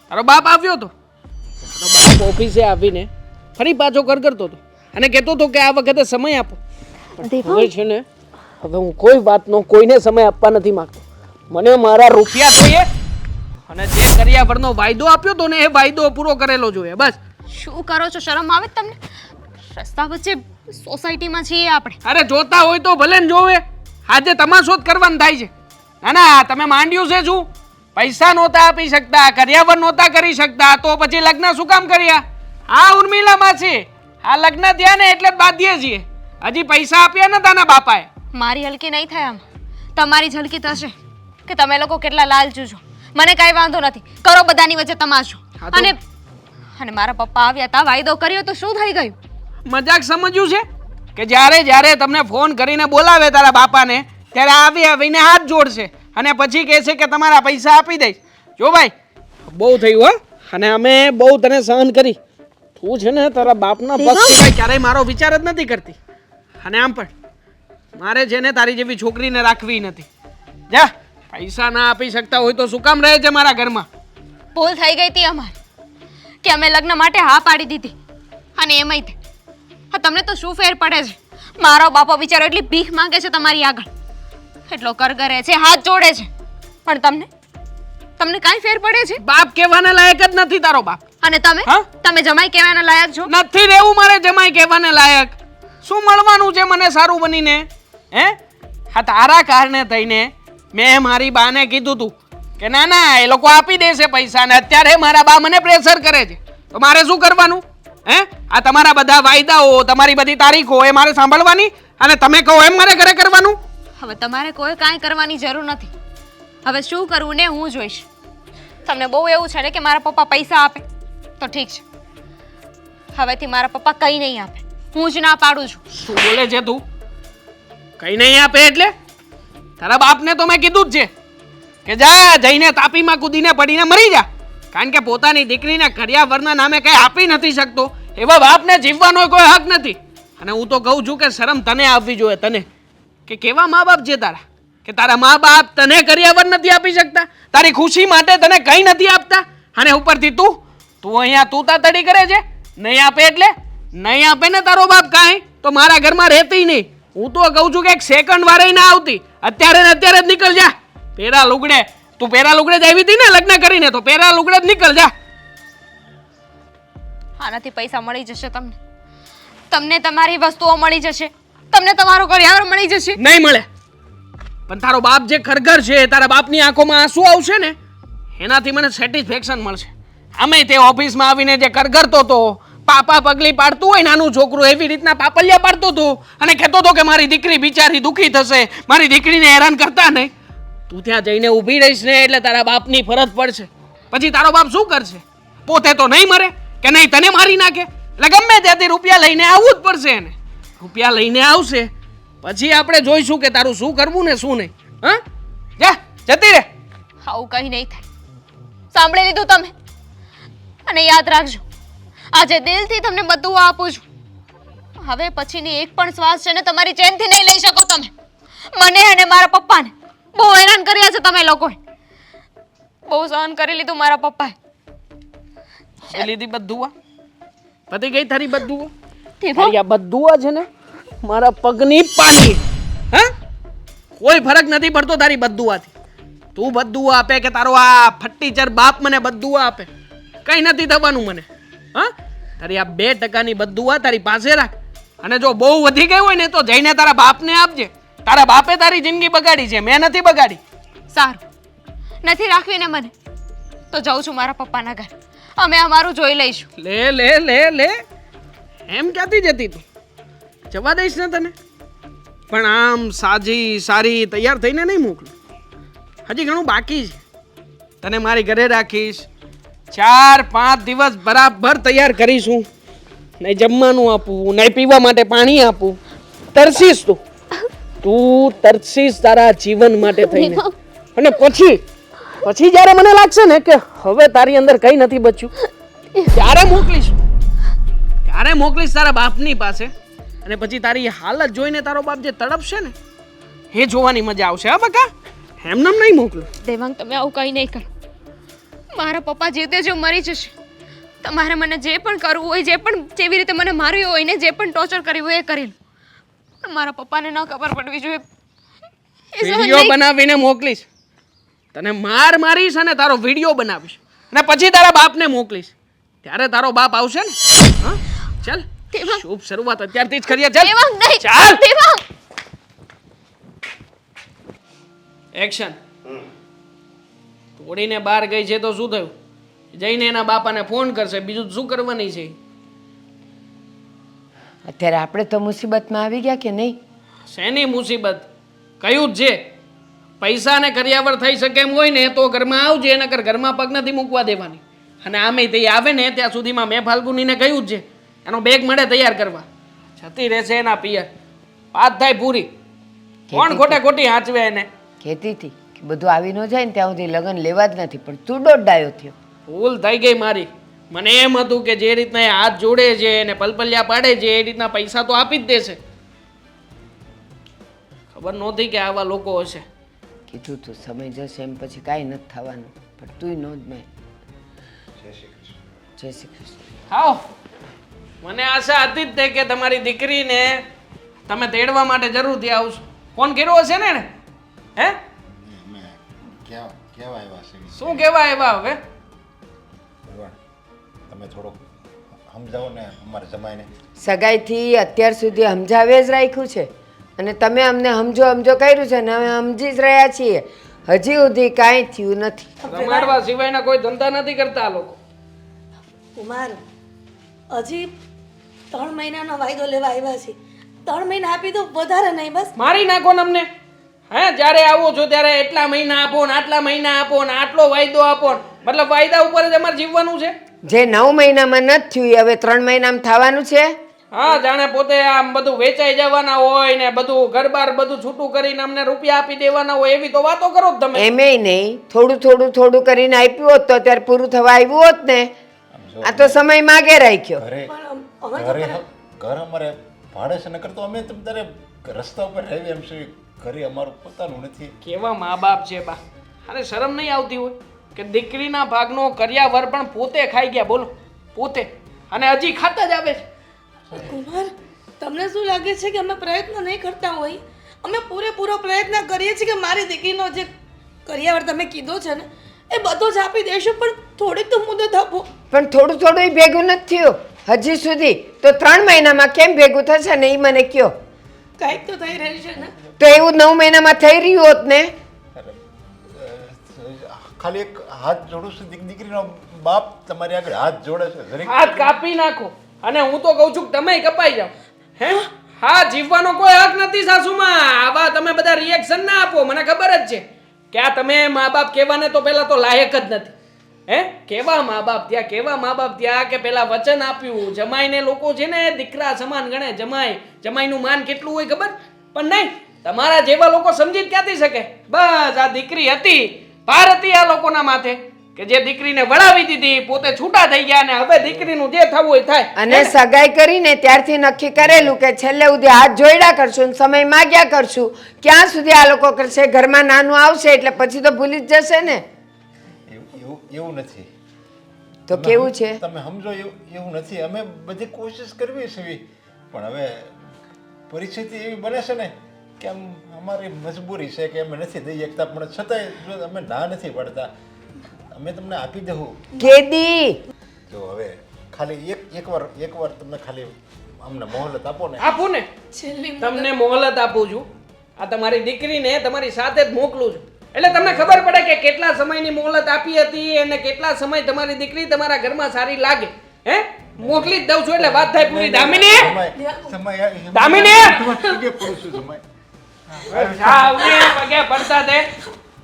તારો બાપ આવ્યો હતો, તારો બાપ ઓફિસે આવીને ફરી પાછો કરતો હતો અને કહેતો હતો કે આ વખતે સમય આપો. હવે છે ને, હવે હું કોઈ વાતનો કોઈને સમય આપવા નથી માંગતો. મને મારા રૂપિયા જોઈએ અને જે કર્યાવરનો વાયદો આપ્યો હતો ને એ વાયદો પૂરો કરેલો જોઈએ બસ. શું કરો છો? શરમ આવે તમને? રસ્તા વચ્ચે સોસાયટીમાં છીએ આપણે. અરે જોતા હોય તો ભલે ને જોવે, આજે તમાશો જ કરવાનું થાય છે. ના ના, તમે માંડ્યું છે શું? પૈસા નહોતા આપી શકતા, કર્યાવર નહોતા કરી શકતા, તો પછી લગ્ન શું કામ કર્યા? હા ઉર્મિલામાં છે, આ લગ્ન થયા ને એટલે બાંધીએ છીએ. હજી પૈસા આપ્યા ને તાના બાપાએ. મારી હલકી નહીં થાય આમ. તમારી જ હલકી થશે કે તમે લોકો કેટલા લાલચુ છો. મને કાંઈ વાંધો નથી, કરો બધાની વચ્ચે તમાશો. હા તો- અને મારા પપ્પા આવ્યા હતા, વાયદો કર્યો તો શું થઈ ગયું? મજાક સમજ્યું છે કે જ્યારે તમને ફોન કરીને બોલાવે તારા બાપાને ત્યારે આવીને હાથ જોડશે અને પછી કહે છે કે તમારા પૈસા આપી દઈશ. જો ભાઈ, બહુ થયું હો, અને અમે બહુ તને સહન કરી. તું છે ને તારા બાપના પક્ષ સિવાય ક્યારેય મારો વિચાર જ નથી કરતી. અને આમ પણ મારે છે ને તારી જેવી છોકરીને રાખવી નથી. જા, પૈસા ના આપી શકતા હોય તો શું કામ રહે છે મારા ઘરમાં? ભૂલ થઈ ગઈ હતી અમારી કે અમે લગ્ન માટે હા પાડી દીધી, અને એમાંય તે હા તમને તો શું ફેર પડે છે? મારો બાપો બિચારો એટલી ભીખ માંગે છે તમારી આગળ, એટલો કરગરે છે, હાથ જોડે છે, પણ તમને કાંઈ ફેર પડે છે? બાપ કહેવાને લાયક જ નથી તારો બાપ. અને તમે હા? તમે જમાઈ કહેવાના લાયક છો? નથી રહેવું મારે જમાઈ કહેવાને લાયક. શું મળવાનું છે મને સારું બનીને? હે, હા તારા કારણે થઈને મેં મારી બાને કીધું તું કે ના ના એ લોકો આપી દેશે પૈસા, ને અત્યારે મારા બા મને પ્રેશર કરે છે, તો મારે શું કરવાનું? હે, આ તમારા બધા વાયદાઓ, તમારી બધી તારીખો એ મારે સાંભળવાની અને તમે કહો એમ મારે ઘરે કરવાનું? હવે તમારે કોઈ કાંઈ કરવાની જરૂર નથી. હવે શું કરવું ને હું જોઈશ. તમને બહુ એવું છે ને કે મારા પપ્પા પૈસા આપે તો ઠીક છે, હવેથી મારા પપ્પા કંઈ નહીં આપે. હું જ ના પાડું છું. શું બોલે છે તું? કઈ નહીં આપે એટલે? તારા બાપને તો મેં કીધું જ છે કે જા જઈને તાપીમાં કૂદીને પડીને મરી જા. કારણ કે પોતાની દીકરીને કરિયાવરના નામે કંઈ આપી નથી શકતો એવા બાપને જીવવાનો કોઈ હક નથી. અને હું તો કહું છું કે શરમ તને આવવી જોઈએ, તને. કે કેવા મા બાપ છે તારા, કે તારા મા બાપ તને કરિયાવર નથી આપી શકતા, તારી ખુશી માટે તને કંઈ નથી આપતા, અને ઉપરથી તું અહીંયા તું તાતડી કરે છે. નહીં આપે એટલે નહીં આપે ને તારો બાપ કાંઈ તો મારા ઘરમાં રહેતી નહીં. હું તો કહું છું કે એક સેકન્ડ વારે ના આવતી, અત્યારે ને અત્યારે જ નીકળ જા. પેરા લુગડે તું પેરા લુગડે જ આવી હતી ને લગ્ન કરીને, તો પેરા લુગડે જ નીકળ જા. આનાથી પૈસા મળી જશે તમને, તમને તમારી વસ્તુઓ મળી જશે, તમને તમારો કરિયાવર મળી જશે. નહીં મળે. પણ તારો બાપ જે ખરગર છે, તારા બાપની આંખોમાં આંસુ આવશે ને એનાથી મને સેટિસ્ફેક્શન મળશે. આમે તે ઓફિસમાં આવીને જે કરગરતો હતો, પાપા પગલી પાડતું હોય નાનું છોકરું એવી રીતના પાપલિયા પાડતો હતો અને કહેતો હતો કે મારી દીકરી બિચારી દુઃખી થશે, મારી દીકરીને હેરાન કરતા નહીં. તું ત્યાં જઈને ઊભી રહીશ ને એટલે તારા બાપની ફરજ પડશે. પછી તારો બાપ શું કરશે? પોતે તો નહીં મરે કે નહીં તને મારી નાખે. એટલે ગમે ત્યાંથી રૂપિયા લઈને આવવું જ પડશે એને. રૂપિયા લઈને આવશે પછી આપણે જોઈશું કે તારું શું કરવું ને શું નહીં. હા, જા જતી રે. આવું કંઈ નહીં થાય. સાંભળી લીધું તમે? અને યાદ રાખજો, આજે દિલથી તમને બધું આપું છું. હવે પછીની એક પણ શ્વાસ છે ને તમારી ચેનથી નહીં લઈ શકો તમે. મને અને મારા પપ્પાને બહુ હેરાન કર્યા છે તમે લોકોએ. બહુ સહન કરી લીધું મારા પપ્પાએ. એ લીધી બધું પતી ગઈ તારી બધું. તે તારી આ બધું છે ને મારા પગની પાની. હા, કોઈ ફરક નથી પડતો તારી બધુંથી. તું બધું આપે કે તારો આ ફટ્ટીચર બાપ મને બધું આપે, કઈ નથી થવાનું મને. હા, તારી આ 2% બધું તારી પાસે રાખ. અને જો બહુ વધી ગઈ હોય ને તો જઈને તારા બાપને આપજે. તારા બાપે તારી જિંદગી બગાડી છે, મેં નથી બગાડી. સારું, નથી રાખવી ને મને તો જાઉં છું મારા પપ્પાના ઘર. અમે અમારું જોઈ લઈશું. લે લે લે લે, એમ ક્યાંથી જતી તું? જવા દઈશ ને તને? પણ આમ સાજી સારી તૈયાર થઈને નહીં મોકલું. હજી ઘણું બાકી છે. તને મારી ઘરે રાખીશ, 4-5 દિવસ બરાબર તૈયાર કરીશું. નહીં જમવાનું આપું, નહીં પીવા માટે પાણી આપું. તરસીશ તું તરસીશ તારા જીવન માટે થઈને. અને પછી જ્યારે મને લાગશે ને કે હવે તારી અંદર કંઈ નથી બચ્યું, ત્યારે મોકલીશ તારા બાપની પાસે. અને પછી તારી હાલત જોઈને તારો બાપ જે તડપશે ને એ જોવાની મજા આવશે. હા બકા, એમનેમ નહીં મોકલું. દેવાંગ, તમે આવું કંઈ નહીં કરો. મારા પપ્પા જે તે જો મરી જશે. તમારે મને જે પણ કરવું હોય, જે પણ જેવી રીતે મને માર્યું હોય ને જે પણ ટોર્ચર કર્યું હોય એ કરી લો. મારા પપ્પાને ન ખબર પડવી જોઈએ. એ સહન વિડીયો નહીં. બનાવીને મોકલીશ. તને મારીશ અને તારો વિડીયો બનાવીશ અને પછી તારા બાપને મોકલીશ. ત્યારે તારો બાપ આવશે ને. હા, ચાલ દેવાંગ. શુભ શરૂઆત અત્યારથી જ કરીએ. ચાલ દેવાંગ, નહીં. ચાલ. દેવાંગ. એક્શન. તોડીને બહાર ગઈ છે તો શું થયું? જઈને એના બાપાને ફોન કરશે, બીજું શું કરવાની છે? અત્યારે આપણે તો મુસીબતમાં આવી ગયા કે નહીં? શેની મુસીબત? કયું જ છે. પૈસા ને કરિયાવર થઈ શકે એમ હોય ને તો ઘરમાં આવજે, નકર ઘરમાં પગ નથી મૂકવા દેવાની. અને આમે તે આવે ને ત્યાં સુધીમાં મેં ફાલ્ગુનીને કહ્યું જ છે એનો બેગ મળે તૈયાર કરવા. જતી રહેશે એના પિયર. વાત થાય પૂરી. કોણ ખોટે ખોટી હાંચવે એને? કહેતી હતી કે બધું આવી ન જાય ને ત્યાં સુધી લગ્ન લેવા જ નથી, પણ તું દોડાયો થયો. ભૂલ થઈ ગઈ મારી. મને એમ હતું કે જે રીતના એ હાથ જોડે છે અને પલપલિયા પાડે છે એ રીતના પૈસા તો આપી જ દેશે. ખબર નહોતી કે આવા લોકો હશે. કીધું તું સમય જશે એમ પછી કાંઈ નથી થવાનું, પણ તુંય નો જ મેં. જય શ્રી કૃષ્ણ. આવો. મને આશા હતી જ તે કે તમારી દીકરીને તમે તેડવા માટે જરૂરથી આવશો. ફોન કર્યો હશે ને એણે? હે, કેવા આવ્યા છે? શું કહેવા આવ્યા હવે? તમે થોડોક સમજાવો ને અમારે જમાઈને. સગાઈથી અત્યાર સુધી સમજાવે જ રાખ્યું છે અને તમે અમને સમજો કર્યું છે ને અમે સમજી જ રહ્યા છીએ. હજી સુધી કાંઈ થયું નથી. રમાડવા સિવાયના કોઈ ધંધા નથી કરતા આ લોકો. કુમાર, હજી 3 મહિનાનો વાયદો લેવા આવ્યા છે. 3 મહિના આપી દો, વધારે નહીં. બસ મારી નાખો ને અમને. હે, જ્યારે આવો છો ત્યારે એટલા મહિના આપો ને આટલા મહિના આપો ને આટલો વાયદો આપો ને. મતલબ વાયદા ઉપર જ અમારે જીવવાનું છે? જે 9 મહિનામાં નથી થયું એ હવે 3 મહિનામાં થવાનું છે. હા જાણે પોતે આમ બધું વેચાઈ જવાના હોય ને બધું ઘરબાર બધું છૂટું કરીને અમને રૂપિયા આપી દેવાના હોય એવી તો વાતો કરો જ તમે. એમેય નહીં, થોડું કરીને આપ્યું હોત તો અત્યારે પૂરું થવા આવ્યું હોત ને. આ તો સમય માગે રાખ્યો. ઘરે ઘર અમારે ભાડે છે, નકર તો અમે તમ તારે રસ્તા ઉપર રહેવી એમ છે. ઘરે અમારું પોતાનું નથી. કેવા મા બાપ છે બા, અરે શરમ નહીં આવતી હોય કે દીકરીના ભાગનો કર્યાવર પણ પોતે ખાઈ ગયા, બોલો પોતે, અને હજી ખાતા જ આવે છે. કુમાર, તમને શું લાગે છે કે અમે પ્રયત્ન નહીં કરતા હોય? અમે પૂરેપૂરો પ્રયત્ન કરીએ છીએ કે મારી દીકરીનો જે કર્યાવર તમે કીધો છે ને એ બધો જ આપી દેશું, પણ થોડીક તો મુદત આપો. પણ થોડું ભેગું નથી થયું હજી સુધી. તો 3 મહિનામાં કેમ ભેગું થશે ને એ મને કયો. કાંઈક તો થઈ રહ્યું છે ને. તો એવું 9 મહિનામાં થઈ રહ્યું હોત ને. ખાલી એક હાથ જોડું છું, દીકરીનો બાપ તમારી આગળ હાથ જોડે છે. જરીક હાથ કાપી નાખો, અને હું તો કહું છું કે તમે કપાઈ જાઓ. હે હા, જીવવાનો કોઈ હક નથી સાસુમાં. આવા તમે બધા રિએક્શન ના આપો. મને ખબર જ છે કે આ તમે મા બાપ કહેવાને તો પહેલા તો લાયક જ નથી. હે કેવા મા બાપ ત્યાં કે પેલા વચન આપ્યું. જમાઈને લોકો છે ને દીકરા સમાન ગણે. જમાઈનું માન કેટલું હોય ખબર? પણ નહીં, તમારા જેવા લોકો સમજી જ ક્યાંથી શકે. બસ આ દીકરી હતી, ભાર હતી આ લોકોના માથે કે જે દીકરીને વળાવી દીધી, પોતે છૂટા થઈ ગયા, અને હવે દીકરીનું જે થવું હોય થાય. અને સગાઈ કરીને ત્યારથી નક્કી કરેલું કે છેલ્લે સુધી હાથ જોડ્યા કરશું ને સમય માગ્યા કરશું. ક્યાં સુધી આ લોકો કરશે? ઘરમાં નાનું આવશે એટલે પછી તો ભૂલી જ જશે ને. એવું નથી. તો કેવું છે? તમે સમજો એવું નથી. અમે બધી કોશિશ કરવી છે, પણ હવે પરિસ્થિતિ એવી બને છે ને કે આમ અમારી મજબૂરી છે કે અમે નથી દઈ શકતા, પણ છતાંય જો અમે ના નથી પડતા. અમે તમને આપી દઉં કેદી. જો હવે ખાલી એકવાર તમે ખાલી અમને મોહલત આપો ને. આપું ને, તમને મોહલત આપું છું. આ તમારી દીકરીને તમારી સાથે જ મોકલું છું, એટલે તમને ખબર પડે કે કેટલા સમયની મોહલત આપી હતી અને કેટલા સમય તમારી દીકરી તમારા ઘરમાં સારી લાગે. હે મોકલી જ દઉં છું એટલે વાત થાય પૂરી. દામિની, પગે પડતા તે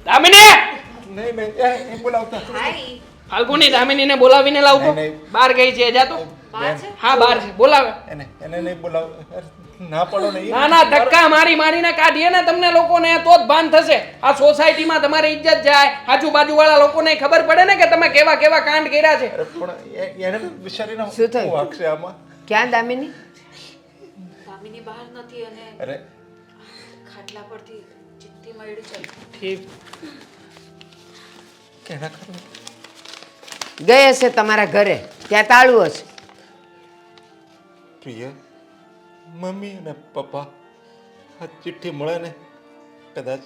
દામિની. ફાલ્ગુની દામિનીને બોલાવીને લાવતો. બહાર ગઈ છે, જાતો. હા બહાર છે, બોલાવે. એને નહીં બોલાવ. ના પડો ને. ના ધક્કા મારીને કાઢીએ ને તમને લોકોને તો જ ભાન થશે. આ સોસાયટીમાં તમારી ઇજ્જત જાય, આજુબાજુ વાળા લોકોને ખબર પડે ને કે તમે કેવા કાંડ કર્યા છે. પણ એને બિચારીને શું થયું? વાગશે આમાં. ક્યાં દામિની? દામિની બહાર નથી અને અરે ખાટલા પરથી ચિત્તી મળી છે. ઠીક, કેના કરું? ગઈ હશે તમારા ઘરે, ત્યાં તાળું હશે. પ્રિય, મમ્મી અને પપ્પા આ ચિઠ્ઠી મળે ને કદાચ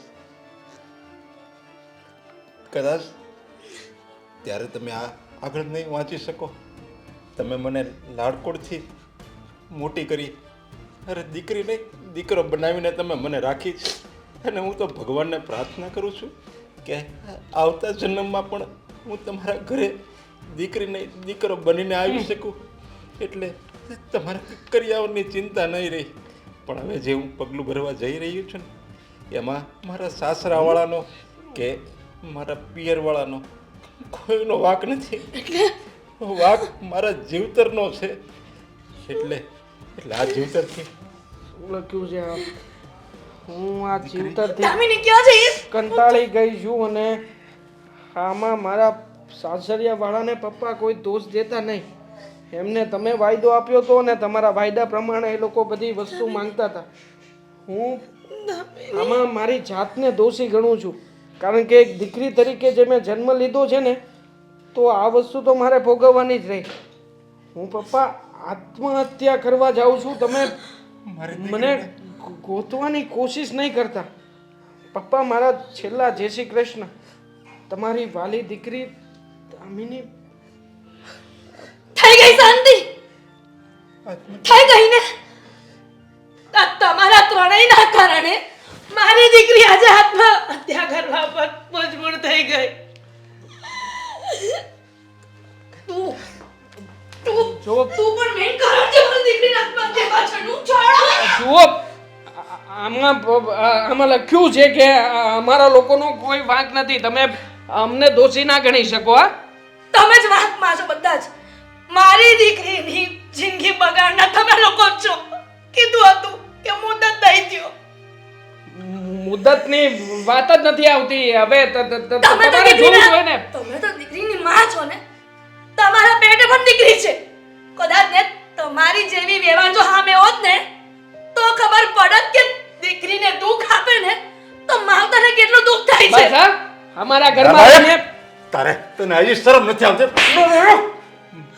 ત્યારે તમે આ આગળ નહીં વાંચી શકો. તમે મને લાડકોડથી મોટી કરી, અરે દીકરી નહીં દીકરો બનાવીને તમે મને રાખી છે. અને હું તો ભગવાનને પ્રાર્થના કરું છું કે આવતા જન્મમાં પણ હું તમારા ઘરે દીકરી નહીં દીકરો બનીને આવી શકું. એટલે તમારા કરિયાવરની ચિંતા નહીં રહી. પણ હવે જે હું પગલું ભરવા જઈ રહ્યું છું ને એમાં મારા સાસરાવાળાનો કે મારા પિયરવાળાનો કોઈનો વાંક નથી. વાંક મારા જીવતરનો છે. એટલે આ જીવતરથી શું લખ્યું છે આ? હું આ જીવતરથી દામિની ક્યાં જઈશ? કંટાળી ગઈ છું, અને આમાં મારા સાસરિયા વાળાને પપ્પા કોઈ દોષ દેતા નહીં. એમને તમે વાયદો આપ્યો હતો ને તમારા વાયદા પ્રમાણે એ લોકો બધી વસ્તુ માંગતા હતા. હું આમાં મારી જાતને દોષી ગણું છું, કારણ કે એક દીકરી તરીકે જે મેં જન્મ લીધો છે ને, તો આ વસ્તુ તો મારે ભોગવવાની જ રહી. હું પપ્પા આત્મહત્યા કરવા જાઉં છું, તમે મને ગોતવાની કોશિશ નહીં કરતા. પપ્પા મારા છેલ્લા જય શ્રી કૃષ્ણ. તમારી વાલી દીકરી દામિની થઈ ગઈ શાંતિ? થઈ ગઈ ને? આ તમારા ત્રણેયના કારણે મારી દીકરી આજે આત્મહત્યા કરવા પર મજબૂર થઈ ગઈ. તું પણ મેં કારણ છે મારી દીકરીને આત્મહત્યા પાછળનું છોડ. જુઓ, આમાં લખ્યું છે કે અમારા લોકોનો કોઈ વાંક નથી. તમે અમને દોષી ના ગણી શકો. હા, તમે જ વાંકમાં છો બધા જ. મારી દીકરીની જિંદગી બગાડના તમે લોકો સમજો કીધું હતું કે મુદત થઈ ગયો. મુદ્દતની વાત જ નથી આવતી હવે તમે તો તમારે જોવું દીકરીના- જોઈએ ને. તમે તો દીકરીની માં છો ને, તમારા પેટે પણ દીકરી છે. કદાચ ને તમારી જેવી વ્યવહાર જો સામે હોત ને તો ખબર પડત કે દીકરીને દુઃખ આપે ને તો માવતરને કેટલું દુઃખ થાય બસ છે. હા અમારા ઘરમાં આવીને તારે તને હજી શરમ નથી આવતી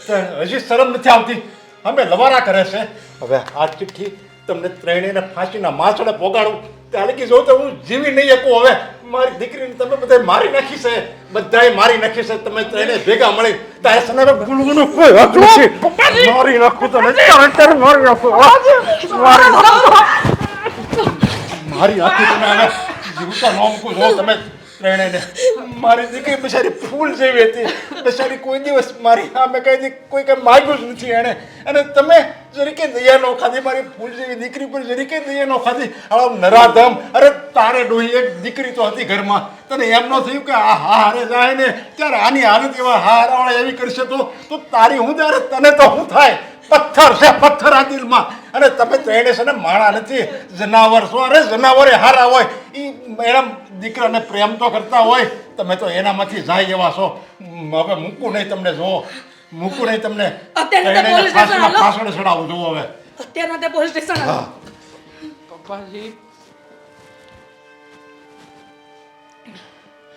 તને હજી શરમ નથી આવતી અમે લવારા કરે છે હવે આ ચિઠ્ઠી તમને ત્રણેયને ફાંસીના માસડે પોગાડું ત્યારે કે જો તો હું જીવી નહીં શકું હવે મારી દીકરીને તમે બધાય મારી નાખી છે બધાય મારી નાખી છે તમે ત્રણેય ભેગા મળી તારે સનારે ગુણગુનું કોઈ હક નથી મારી નાખું તો નથી તારે મારી નાખું મારી નાખી તમે હવે જીવતા નોમ કો જો તમે ત્રણેયને મારી દીકરી બિચારી ફૂલ જેવી હતી બિચારી કોઈ દિવસ મારી સામે કઈ કોઈ કંઈ માગ્યું જ નથી એણે અને તમે જરીકે દયા ન ખાધી મારી ફૂલ જેવી દીકરી પર જરીકે દયા ન ખાધી આવા નરાધમ અરે તારે ડોહી એક દીકરી તો હતી ઘરમાં તને એમ ન થયું કે આ હારે જાય ને ત્યારે આની હાલત એવા હારાવાળા એવી કરશે તો તારી હું ત્યારે તને તો શું થાય પથ્થર છે પથ્થર આ દિલમાં અને તમે ત્રણે છે ને માણા નથી જનાવર છો અરે જનાવરે હારા હોય એ એના દીકરાને પ્રેમ તો કરતા હોય તમે તો એનામાંથી જાય એવા છો હવે મૂકું નહીં તમને જોવો મૂકું નહીં તમને અત્યારે તો પોલીસ સ્ટેશન હાલો. પાછળ ચડાવું જોવો હવે અત્યારના તે પોલીસ સ્ટેશન હા પપ્પાજી